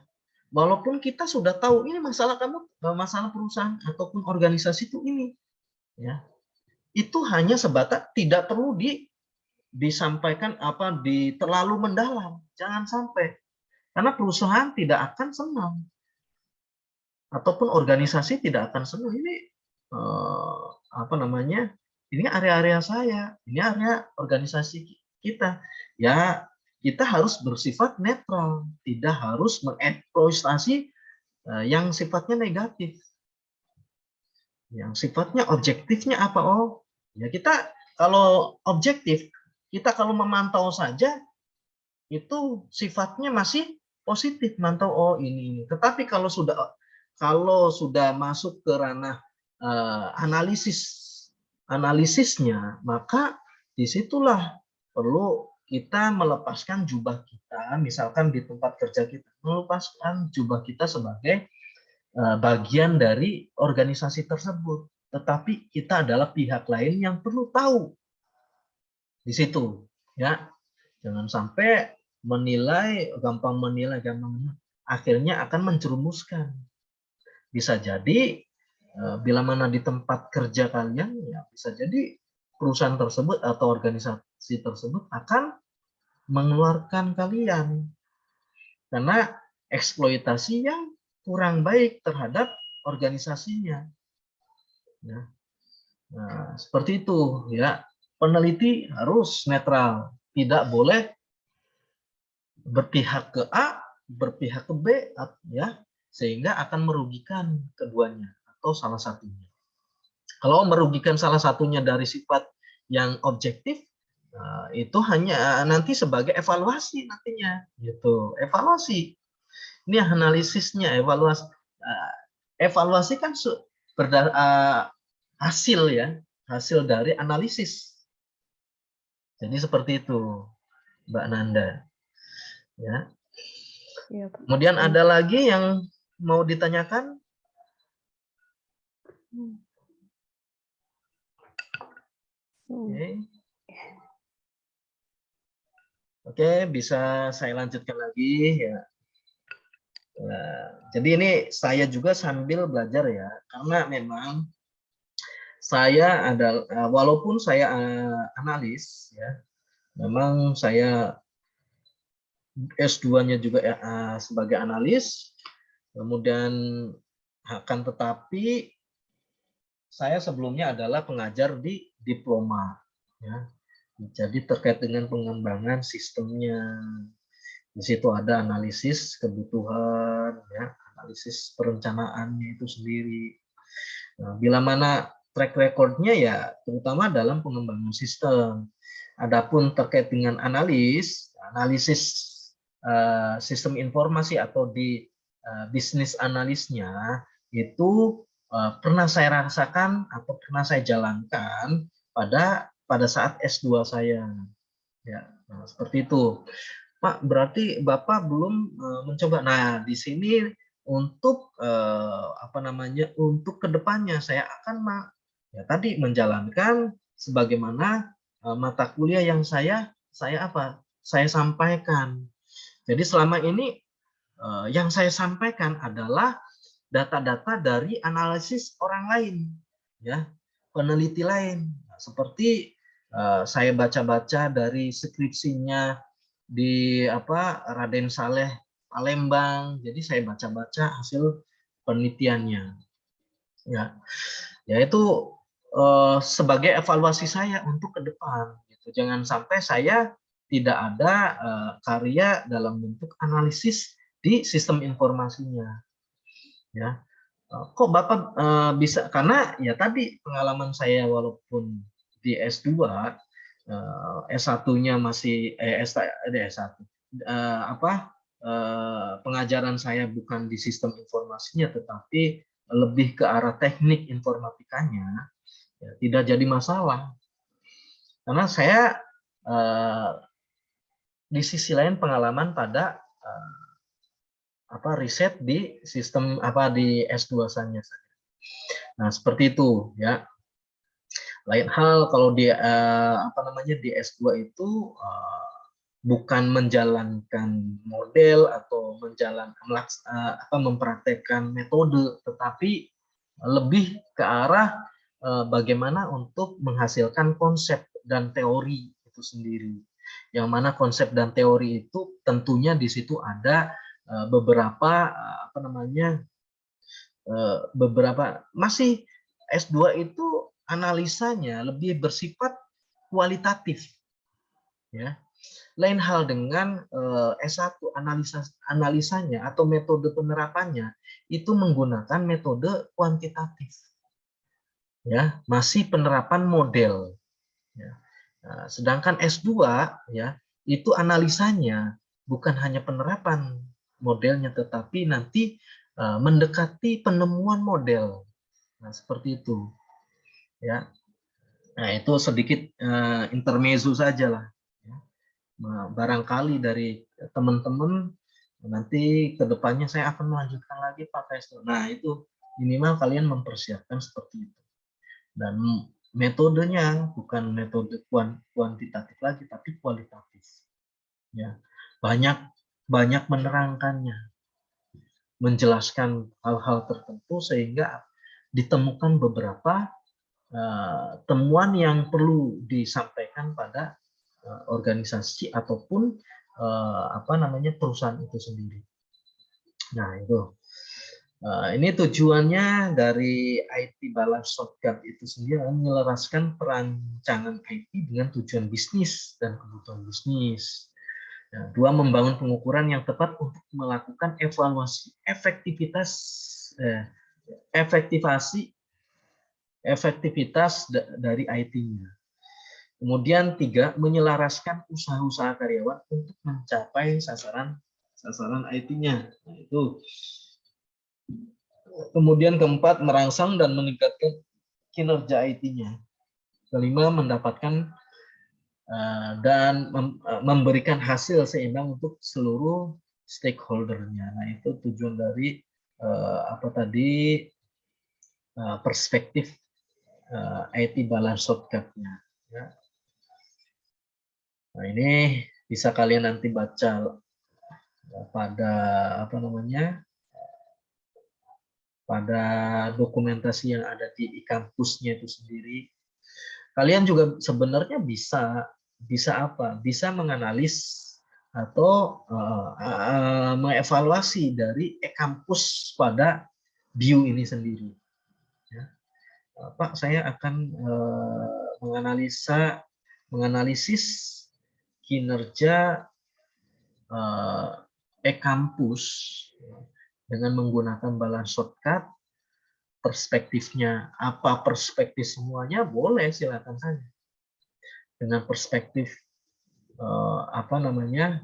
Walaupun kita sudah tahu ini masalah kamu, masalah perusahaan ataupun organisasi itu ini, ya. Itu hanya sebatas tidak perlu disampaikan terlalu mendalam, jangan sampai, karena perusahaan tidak akan senang ataupun organisasi tidak akan senang ini ini area-area saya, ini area organisasi kita, ya kita harus bersifat netral, tidak harus mengeksploitasi yang sifatnya negatif, yang sifatnya objektifnya apa, oh ya kita kalau objektif, kita kalau memantau saja itu sifatnya masih positif, mantau oh ini. Tetapi kalau sudah masuk ke ranah analisisnya, maka disitulah perlu kita melepaskan jubah kita, misalkan di tempat kerja kita, melepaskan jubah kita sebagai bagian dari organisasi tersebut. Tetapi kita adalah pihak lain yang perlu tahu di situ, ya. Jangan sampai gampang menilai, akhirnya akan menjerumuskan. Bisa jadi bila mana di tempat kerja kalian, ya bisa jadi perusahaan tersebut atau organisasi tersebut akan mengeluarkan kalian karena eksploitasi yang kurang baik terhadap organisasinya. Ya. Nah, seperti itu ya. Peneliti harus netral, tidak boleh berpihak ke A, berpihak ke B, ya, sehingga akan merugikan keduanya atau salah satunya. Kalau merugikan salah satunya dari sifat yang objektif, itu hanya nanti sebagai evaluasi nantinya, gitu. Evaluasi. Ini analisisnya, evaluasi. Evaluasi kan hasil ya, hasil dari analisis. Jadi seperti itu, Mbak Nanda. Ya. Iya, Pak. Kemudian ada lagi yang mau ditanyakan? Oke, bisa saya lanjutkan lagi ya. Nah, jadi ini saya juga sambil belajar ya, karena memang saya walaupun saya analis ya, memang saya S2-nya juga sebagai analis, kemudian akan tetapi saya sebelumnya adalah pengajar di diploma ya. Jadi terkait dengan pengembangan sistemnya. Di situ ada analisis kebutuhan ya, analisis perencanaannya itu sendiri. Nah, bila mana track recordnya ya terutama dalam pengembangan sistem. Adapun terkait dengan analisis sistem informasi atau di bisnis analisnya itu pernah saya rasakan atau pernah saya jalankan pada saat S2 saya. Ya, nah, seperti itu. Pak, berarti Bapak belum mencoba. Nah, di sini untuk untuk kedepannya saya akan ya tadi menjalankan sebagaimana mata kuliah yang saya sampaikan. Jadi selama ini yang saya sampaikan adalah data-data dari analisis orang lain, ya, peneliti lain. Nah, seperti saya baca-baca dari skripsinya di Raden Saleh Palembang. Jadi saya baca-baca hasil penelitiannya. Ya, yaitu sebagai evaluasi saya untuk ke depan. Gitu. Jangan sampai saya tidak ada karya dalam bentuk analisis di sistem informasinya. Ya, kok Bapak bisa? Karena ya tadi pengalaman saya walaupun di S2, S1-nya masih S1 pengajaran saya bukan di sistem informasinya tetapi lebih ke arah teknik informatikanya, ya, tidak jadi masalah karena saya di sisi lain pengalaman pada riset di sistem di S2 saja. Nah, seperti itu ya. Lain hal kalau di di S2 itu bukan menjalankan model atau mempraktekkan metode, tetapi lebih ke arah bagaimana untuk menghasilkan konsep dan teori itu sendiri. Yang mana konsep dan teori itu tentunya di situ ada beberapa masih S2 itu analisanya lebih bersifat kualitatif, ya. Lain hal dengan S1 analisanya atau metode penerapannya itu menggunakan metode kuantitatif, ya, masih penerapan model, ya. Nah, sedangkan S2 ya itu analisanya bukan hanya penerapan modelnya tetapi nanti mendekati penemuan model. Nah, seperti itu. Ya. Nah, itu sedikit intermezzo saja lah. Ya. Nah, barangkali dari teman-teman nanti kedepannya saya akan melanjutkan lagi Pak Festo. Nah, itu minimal kalian mempersiapkan seperti itu. Dan metodenya bukan metode kuantitatif lagi, tapi kualitatif. Ya, banyak menerangkannya, menjelaskan hal-hal tertentu sehingga ditemukan beberapa temuan yang perlu disampaikan pada organisasi ataupun perusahaan itu sendiri. Nah, itu. Ini tujuannya dari IT Balance Shortcut itu sendiri menyelaraskan perancangan IT dengan tujuan bisnis dan kebutuhan bisnis. Nah, dua, membangun pengukuran yang tepat untuk melakukan evaluasi efektivitas dari IT-nya. Kemudian tiga, menyelaraskan usaha-usaha karyawan untuk mencapai sasaran IT-nya. Nah, itu. Kemudian keempat, merangsang dan meningkatkan kinerja IT-nya. Kelima, mendapatkan dan memberikan hasil seimbang untuk seluruh stakeholder-nya. Nah, itu tujuan dari perspektif IT Balance Shortcut-nya. Ya. Nah, ini bisa kalian nanti baca pada pada dokumentasi yang ada di e-kampusnya itu sendiri. Kalian juga sebenarnya bisa menganalis atau mengevaluasi dari e-kampus pada BIU ini sendiri. Ya. Pak, saya akan menganalisis kinerja e-kampus dengan menggunakan balance shortcut. Perspektifnya apa, perspektif semuanya boleh, silakan saja. Dengan perspektif apa namanya,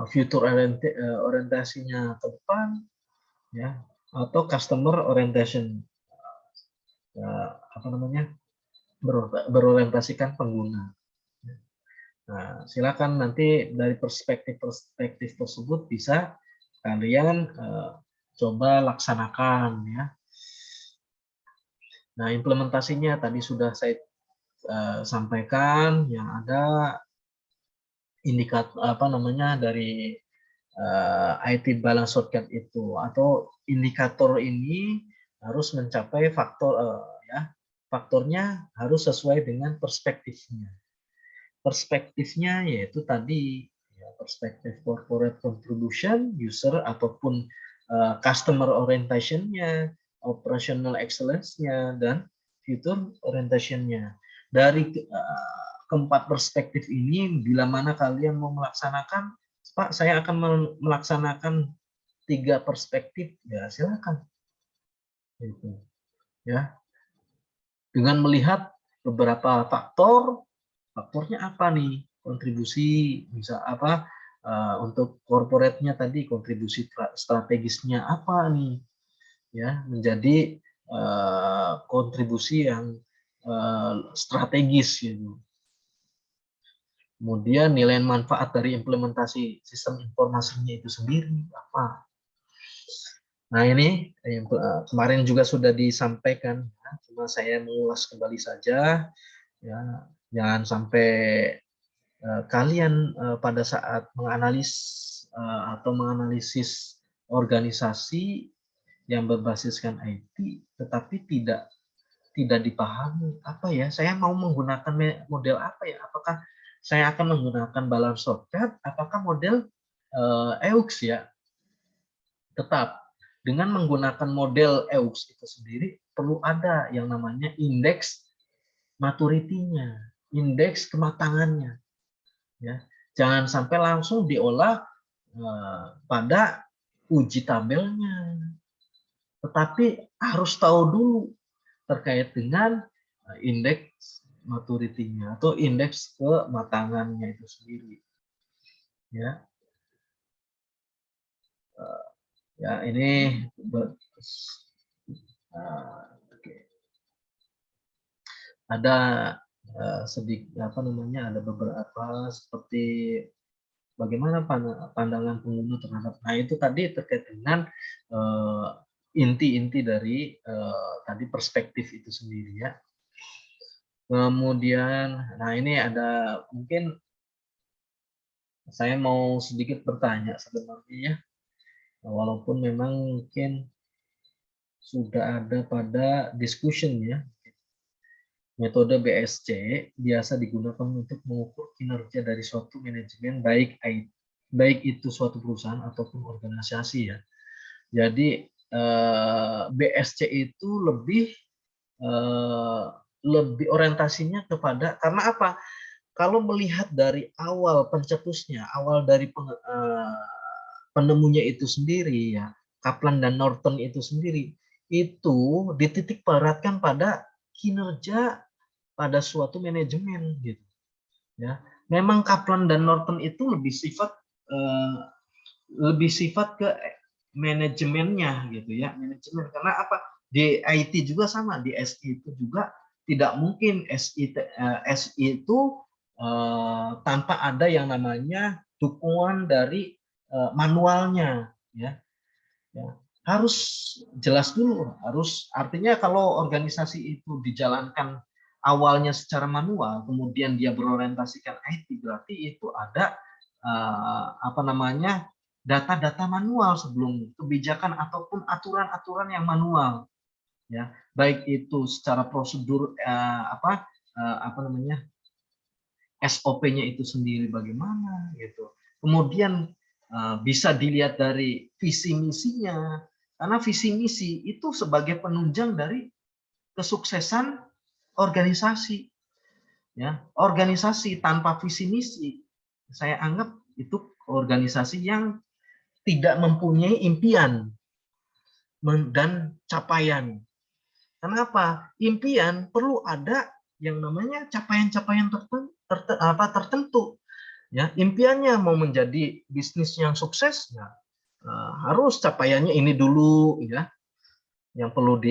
future orientasinya ke depan, ya, atau customer orientation, apa namanya, berorientasikan pengguna. Nah, silakan nanti dari perspektif tersebut bisa kalian coba laksanakan, ya. Nah, implementasinya tadi sudah saya sampaikan, yang ada indikator apa namanya dari IT balance shortcut itu, atau indikator ini harus mencapai faktor ya, faktornya harus sesuai dengan perspektifnya. Perspektifnya yaitu tadi ya, perspektif corporate contribution, user ataupun customer orientation-nya, operational excellence-nya, dan future orientation-nya. Dari keempat perspektif ini, bila mana kalian mau melaksanakan, Pak, saya akan melaksanakan 3 perspektif, ya silakan. Gitu. Ya. Dengan melihat beberapa faktor, faktornya apa nih? Kontribusi bisa apa? Untuk corporate-nya tadi kontribusi strategisnya apa nih? Ya, menjadi kontribusi yang strategis gitu. Kemudian nilai manfaat dari implementasi sistem informasinya itu sendiri apa? Nah, ini kemarin juga sudah disampaikan, ya, cuma saya mengulas kembali saja, ya, jangan sampai kalian pada saat atau menganalisis organisasi yang berbasiskan IT, tetapi tidak dipahami apa ya, saya mau menggunakan model apa ya, apakah saya akan menggunakan balance shortcut, apakah model EUX ya. Tetap dengan menggunakan model EUX itu sendiri perlu ada yang namanya indeks maturity-nya, indeks kematangannya, ya. Jangan sampai langsung diolah pada uji tabelnya, tetapi harus tahu dulu terkait dengan indeks maturity-nya atau indeks kematangannya itu sendiri, ya. Ya, ini ada sedikit apa namanya, ada beberapa seperti bagaimana pandangan pengguna terhadap, nah itu tadi terkait dengan inti-inti dari tadi perspektif itu sendiri, ya. Kemudian, nah ini ada mungkin saya mau sedikit bertanya sebenarnya, ya, walaupun memang mungkin sudah ada pada discussion, ya. Metode BSC biasa digunakan untuk mengukur kinerja dari suatu manajemen, baik itu suatu perusahaan ataupun organisasi, ya. Jadi BSC itu lebih orientasinya kepada, karena apa? Kalau melihat dari awal pencetusnya, awal dari penemunya itu sendiri, ya, Kaplan dan Norton itu sendiri, itu dititik beratkan pada kinerja pada suatu manajemen, gitu, ya. Memang Kaplan dan Norton itu lebih sifat ke manajemennya, gitu, ya, manajemen. Karena apa? Di IT juga sama, di SI itu juga tidak mungkin SI itu tanpa ada yang namanya dukungan dari manualnya, ya. Harus jelas dulu, artinya kalau organisasi itu dijalankan awalnya secara manual, kemudian dia berorientasikan IT, berarti itu ada apa namanya, data-data manual sebelum kebijakan ataupun aturan-aturan yang manual, ya, baik itu secara prosedur apa namanya, SOP-nya itu sendiri bagaimana, gitu. Kemudian bisa dilihat dari visi misinya, karena visi misi itu sebagai penunjang dari kesuksesan organisasi, ya. Organisasi tanpa visi misi, saya anggap itu organisasi yang tidak mempunyai impian dan capaian. Kenapa? Impian perlu ada yang namanya capaian-capaian tertentu. Ya, impiannya mau menjadi bisnis yang sukses, ya, harus capaiannya ini dulu, ya, yang perlu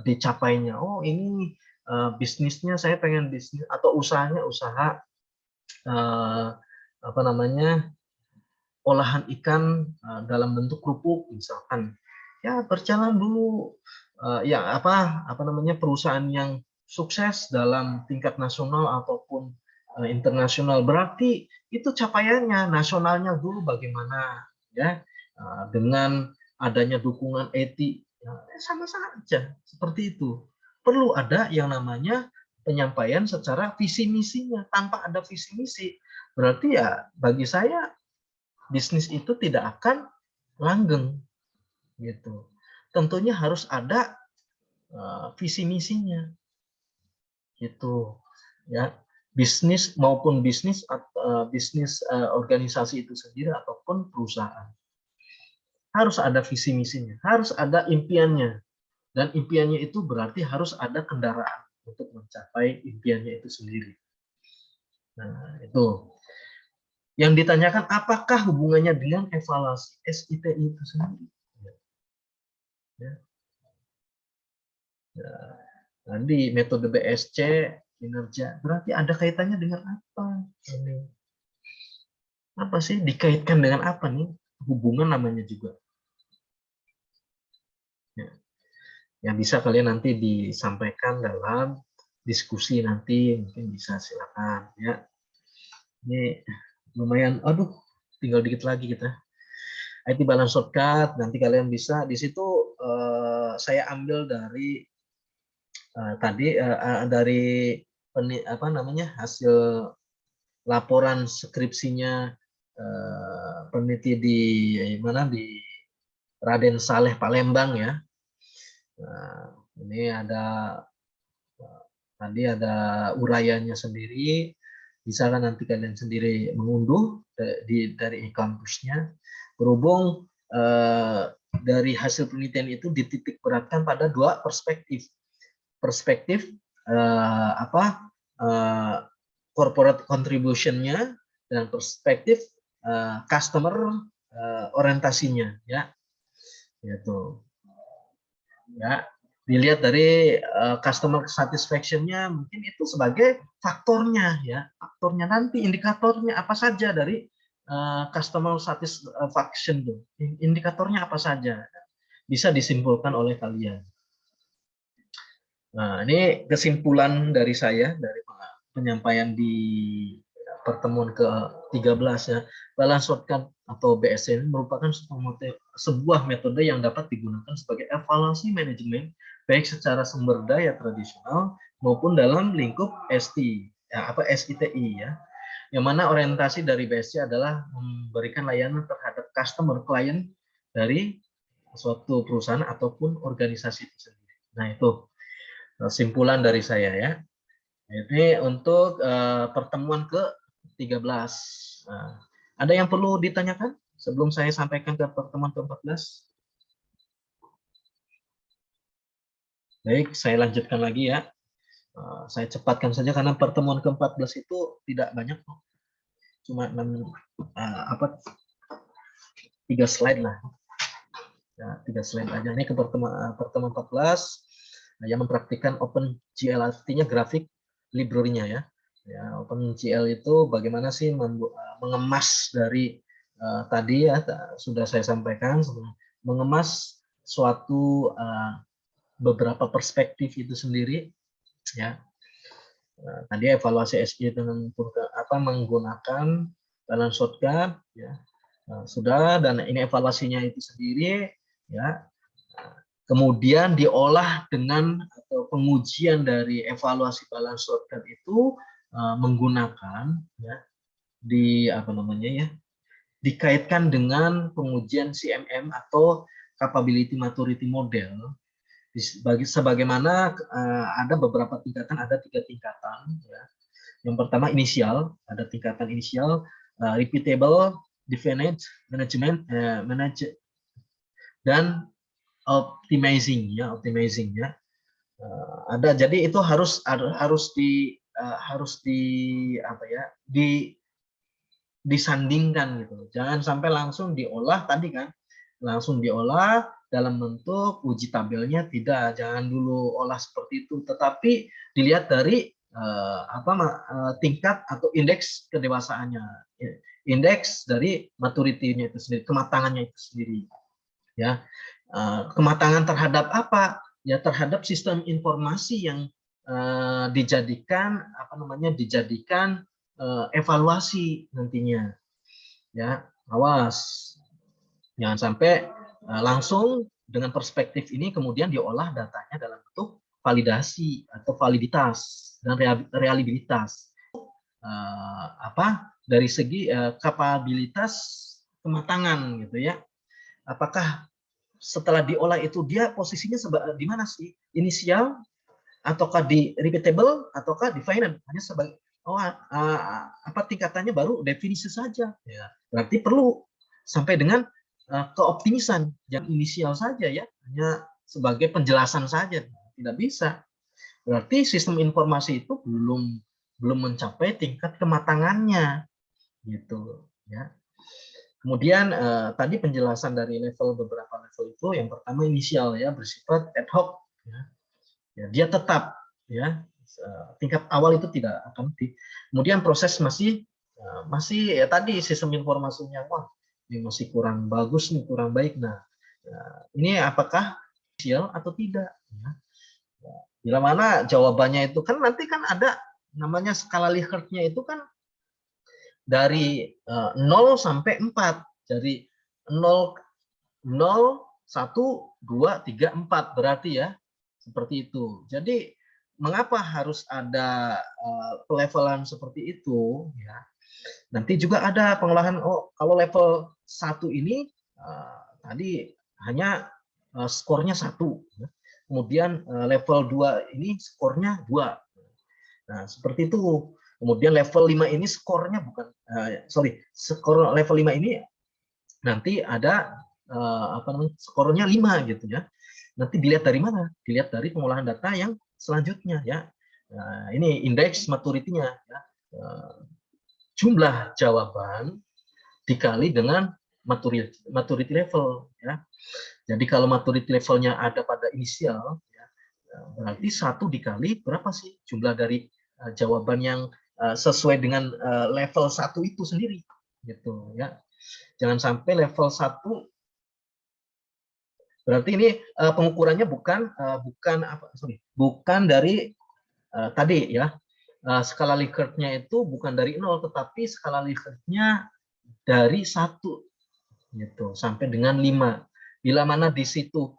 dicapainya. Oh, ini bisnisnya saya pengen bisnis atau usahanya usaha apa namanya olahan ikan dalam bentuk kerupuk misalkan. Ya, berjalan dulu ya apa namanya perusahaan yang sukses dalam tingkat nasional ataupun internasional, berarti itu capaiannya nasionalnya dulu bagaimana, ya, dengan adanya dukungan etik, ya, sama saja seperti itu. Perlu ada yang namanya penyampaian secara visi misinya. Tanpa ada visi misi berarti ya bagi saya bisnis itu tidak akan langgeng gitu. Tentunya harus ada visi misinya gitu, ya, bisnis maupun bisnis organisasi itu sendiri ataupun perusahaan harus ada visi misinya, harus ada impiannya, dan impiannya itu berarti harus ada kendaraan untuk mencapai impiannya itu sendiri. Nah, itu yang ditanyakan, apakah hubungannya dengan evaluasi SITI itu sendiri. Ya. Ya. Tadi metode BSC kinerja berarti ada kaitannya dengan apa ini? Apa sih dikaitkan dengan apa nih? Hubungan namanya juga. Ya. Yang bisa kalian nanti disampaikan dalam diskusi nanti, mungkin bisa silakan, ya. Ini lumayan, aduh, tinggal dikit lagi kita. IT balance shortcut nanti kalian bisa di situ saya ambil dari tadi dari apa namanya hasil laporan skripsinya peneliti di mana di Raden Saleh Palembang, ya. Nah, ini ada tadi ada uraiannya sendiri, bisa kan nanti kalian sendiri mengunduh dari kampusnya. Berhubung dari hasil penelitian itu dititik beratkan pada dua perspektif. Perspektif corporate contribution-nya dan perspektif customer orientasinya, ya. Gitu. Ya, dilihat dari customer satisfaction-nya mungkin itu sebagai faktornya, ya. Faktornya nanti indikatornya apa saja dari customer satisfaction tuh. Indikatornya apa saja bisa disimpulkan oleh kalian. Nah, ini kesimpulan dari saya dari penyampaian di pertemuan ke-13, ya. Balance shortcut atau BSC ini merupakan sebuah metode yang dapat digunakan sebagai evaluasi manajemen baik secara sumber daya tradisional maupun dalam lingkup STI, ya, SITI, ya. Yang mana orientasi dari BSC adalah memberikan layanan terhadap customer klien dari suatu perusahaan ataupun organisasi itu sendiri. Nah, itu kesimpulan dari saya, ya. Ini untuk pertemuan ke-13. Nah, ada yang perlu ditanyakan sebelum saya sampaikan ke pertemuan ke-14? Baik, saya lanjutkan lagi, ya. Saya cepatkan saja karena pertemuan ke-14 itu tidak banyak, cuma 3 slide lah. Ya, 3 slide aja. Ini ke pertemuan 14 yang mempraktikkan OpenGL, artinya grafik library-nya, ya. Ya, OpenGL itu bagaimana sih mengemas dari tadi, ya, sudah saya sampaikan, mengemas suatu beberapa perspektif itu sendiri, ya. Tadi evaluasi SI dengan menggunakan balance shortcut, ya. Sudah, dan ini evaluasinya itu sendiri, ya. Kemudian diolah dengan atau pengujian dari evaluasi balance shortcut itu menggunakan, ya, dikaitkan dengan pengujian CMM atau capability maturity model. Sebagaimana ada beberapa tingkatan, ada 3 tingkatan, ya. Yang pertama inisial, ada tingkatan inisial, repeatable, definite, dan optimizing ya, ada. Jadi itu harus apa ya, disandingkan gitu. Jangan sampai langsung diolah tadi kan, langsung diolah dalam bentuk uji tabelnya, tidak. Jangan dulu olah seperti itu, tetapi dilihat dari tingkat atau indeks kedewasaannya, indeks dari maturity-nya itu sendiri, kematangannya itu sendiri ya. Kematangan terhadap apa ya? Terhadap sistem informasi yang dijadikan evaluasi nantinya ya. Awas jangan sampai langsung dengan perspektif ini kemudian diolah datanya dalam bentuk validasi atau validitas dan reliabilitas dari segi kapabilitas kematangan gitu ya. Apakah setelah diolah itu dia posisinya di mana sih? Inisial, ataukah di repeatable, ataukah di final? Hanya sebagai tingkatannya baru definisi saja. Ya, berarti perlu sampai dengan keoptimisan. Yang inisial saja ya, hanya sebagai penjelasan saja, tidak bisa. Berarti sistem informasi itu belum mencapai tingkat kematangannya, gitu ya. Kemudian tadi penjelasan dari beberapa level itu, yang pertama inisial ya, bersifat ad hoc ya. Ya, dia tetap ya, tingkat awal itu tidak akan kemudian proses masih ya tadi sistem informasinya, wah ini masih kurang bagus nih, kurang baik. Nah, ini apakah inisial atau tidak ya. Bila mana jawabannya itu kan nanti kan ada namanya skala Likert-nya itu kan dari 0 sampai 4. Dari 0, 1, 2, 3, 4 berarti ya. Seperti itu. Jadi mengapa harus ada pelevelan seperti itu ya. Nanti juga ada pengolahan, kalau level 1 ini tadi hanya skornya 1. Ya. Kemudian level 2 ini skornya 2. Nah, seperti itu. Kemudian level 5 ini skornya skor level 5 ini nanti ada skornya 5 gitu ya. Nanti dilihat dari mana? Dilihat dari pengolahan data yang selanjutnya ya. Nah, ini indeks maturity-nya ya. Jumlah jawaban dikali dengan maturity level ya. Jadi kalau maturity levelnya ada pada inisial ya, berarti 1 dikali berapa sih jumlah dari jawaban yang sesuai dengan level 1 itu sendiri gitu ya. Jangan sampai level 1 berarti ini pengukurannya bukan dari tadi ya, skala Likert-nya itu bukan dari 0, tetapi skala Likert-nya dari 1 gitu sampai dengan 5. Bila mana di situ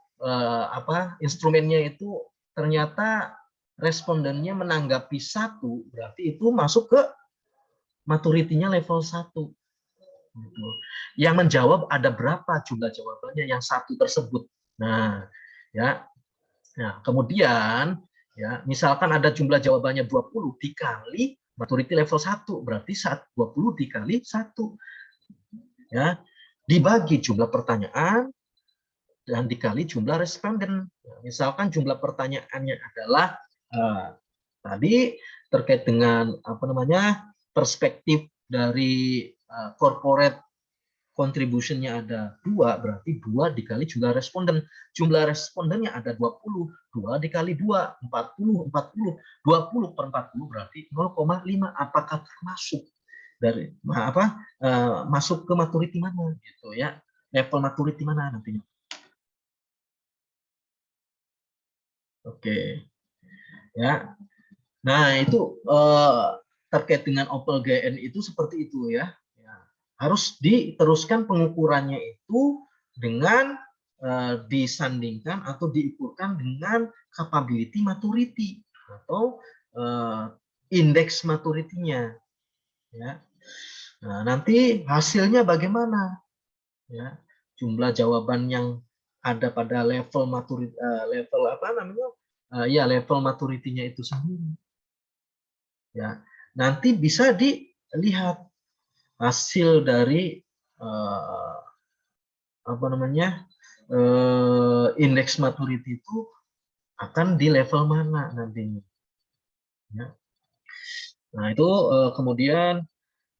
instrumennya itu ternyata respondennya menanggapi 1, berarti itu masuk ke maturity-nya level 1. Gitu. Yang menjawab ada berapa jumlah jawabannya yang 1 tersebut. Nah, ya. Nah, kemudian ya, misalkan ada jumlah jawabannya 20 dikali maturity level 1, berarti 20 dikali 1. Ya, dibagi jumlah pertanyaan dan dikali jumlah responden. Nah, misalkan jumlah pertanyaannya adalah tadi terkait dengan perspektif dari corporate contribution-nya ada 2, berarti 2 dikali jumlah responden. Jumlah respondennya ada 20, 2 dikali 2, 40, 20 per 40 berarti 0,5. Apakah termasuk dari masuk ke maturity mana gitu ya. Level maturity mana nantinya. Oke. Ya. Nah, itu terkait dengan OPLGN itu seperti itu ya. Harus diteruskan pengukurannya itu dengan disandingkan atau diukurkan dengan capability maturity atau indeks maturity-nya ya. Nah, nanti hasilnya bagaimana ya, jumlah jawaban yang ada pada level maturity level maturity-nya itu sendiri ya. Nanti bisa dilihat hasil dari eh, apa namanya indeks maturity itu akan di level mana nantinya. Ya. Nah itu kemudian,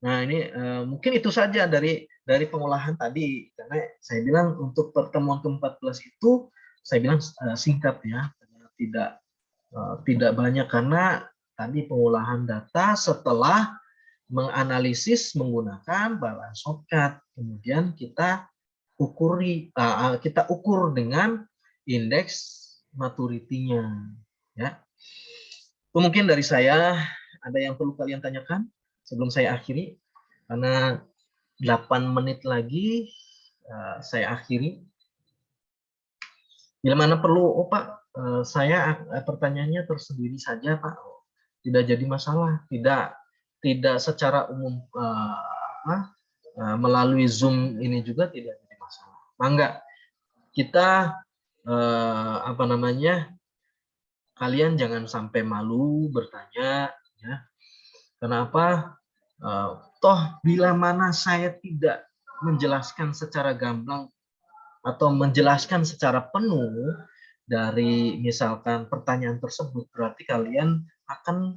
nah ini mungkin itu saja dari pengolahan tadi, karena saya bilang untuk pertemuan ke-14 itu saya bilang singkat ya, tidak banyak karena tadi pengolahan data setelah menganalisis menggunakan balance shortcut, kemudian kita ukur dengan indeks maturity-nya, ya. Itu mungkin dari saya. Ada yang perlu kalian tanyakan sebelum saya akhiri? Karena 8 menit lagi saya akhiri. Bila mana perlu, oh Pak, saya pertanyaannya tersendiri saja Pak. Tidak jadi masalah, tidak secara umum melalui Zoom ini juga tidak jadi masalah. Mangga kita apa namanya, kalian jangan sampai malu bertanya, ya. Kenapa? Toh bila mana saya tidak menjelaskan secara gamblang atau menjelaskan secara penuh dari misalkan pertanyaan tersebut, berarti kalian akan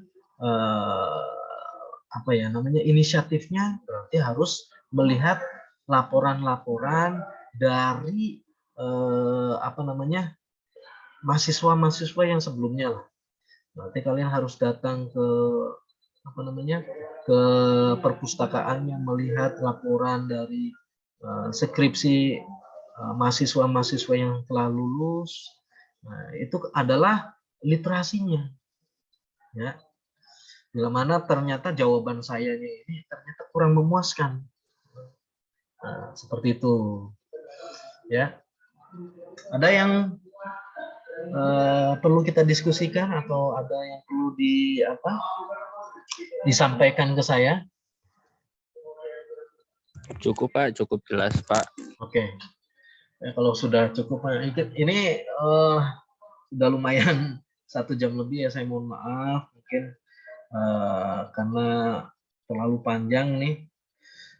apa ya namanya, inisiatifnya berarti harus melihat laporan-laporan dari apa namanya, mahasiswa-mahasiswa yang sebelumnya lah. Berarti kalian harus datang ke apa namanya, ke perpustakaan yang melihat laporan dari skripsi mahasiswa-mahasiswa yang telah lulus. Nah, itu adalah literasinya, ya. Bila mana ternyata jawaban saya ini ternyata kurang memuaskan, nah, seperti itu, ya. Ada yang perlu kita diskusikan atau ada yang perlu disampaikan ke saya? Cukup Pak, cukup jelas Pak. Oke. Ya, kalau sudah cukup, ini sudah lumayan 1 jam lebih ya, saya mohon maaf mungkin karena terlalu panjang nih.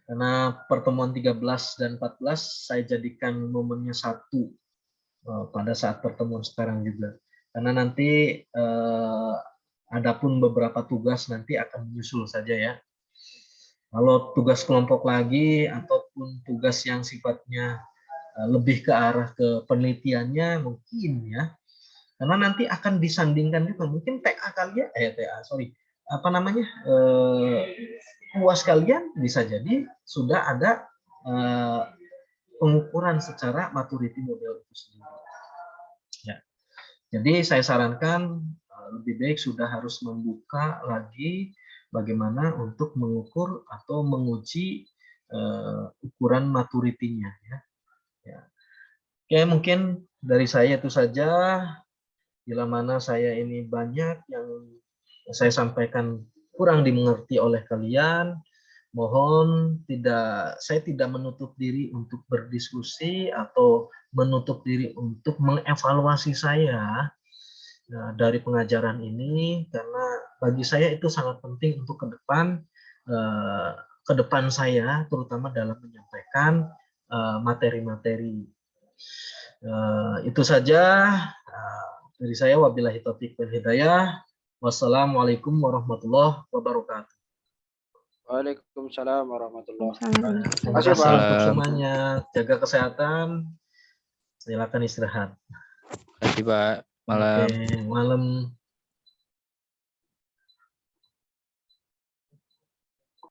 Karena pertemuan 13 dan 14 saya jadikan momennya satu pada saat pertemuan sekarang juga. Karena nanti adapun beberapa tugas nanti akan menyusul saja ya. Kalau tugas kelompok lagi ataupun tugas yang sifatnya lebih ke arah ke penelitiannya mungkin ya, karena nanti akan disandingkan juga mungkin TA kalian apa namanya, UAS kalian bisa jadi sudah ada pengukuran secara maturity model itu sendiri ya. Jadi saya sarankan lebih baik sudah harus membuka lagi bagaimana untuk mengukur atau menguji ukuran maturity-nya ya. Oke, mungkin dari saya itu saja. Bila mana saya ini banyak yang saya sampaikan kurang dimengerti oleh kalian, mohon saya tidak menutup diri untuk berdiskusi atau menutup diri untuk mengevaluasi saya dari pengajaran ini, karena bagi saya itu sangat penting untuk ke depan saya, terutama dalam menyampaikan materi-materi. Itu saja dari saya. Wabillahi taufiq wal hidayah. Wassalamualaikum warahmatullahi wabarakatuh. Waalaikumsalam warahmatullahi wabarakatuh. Terima kasih untuk semuanya. Jaga kesehatan. Silakan istirahat. Terima kasih Pak. Malam. Oke, malam.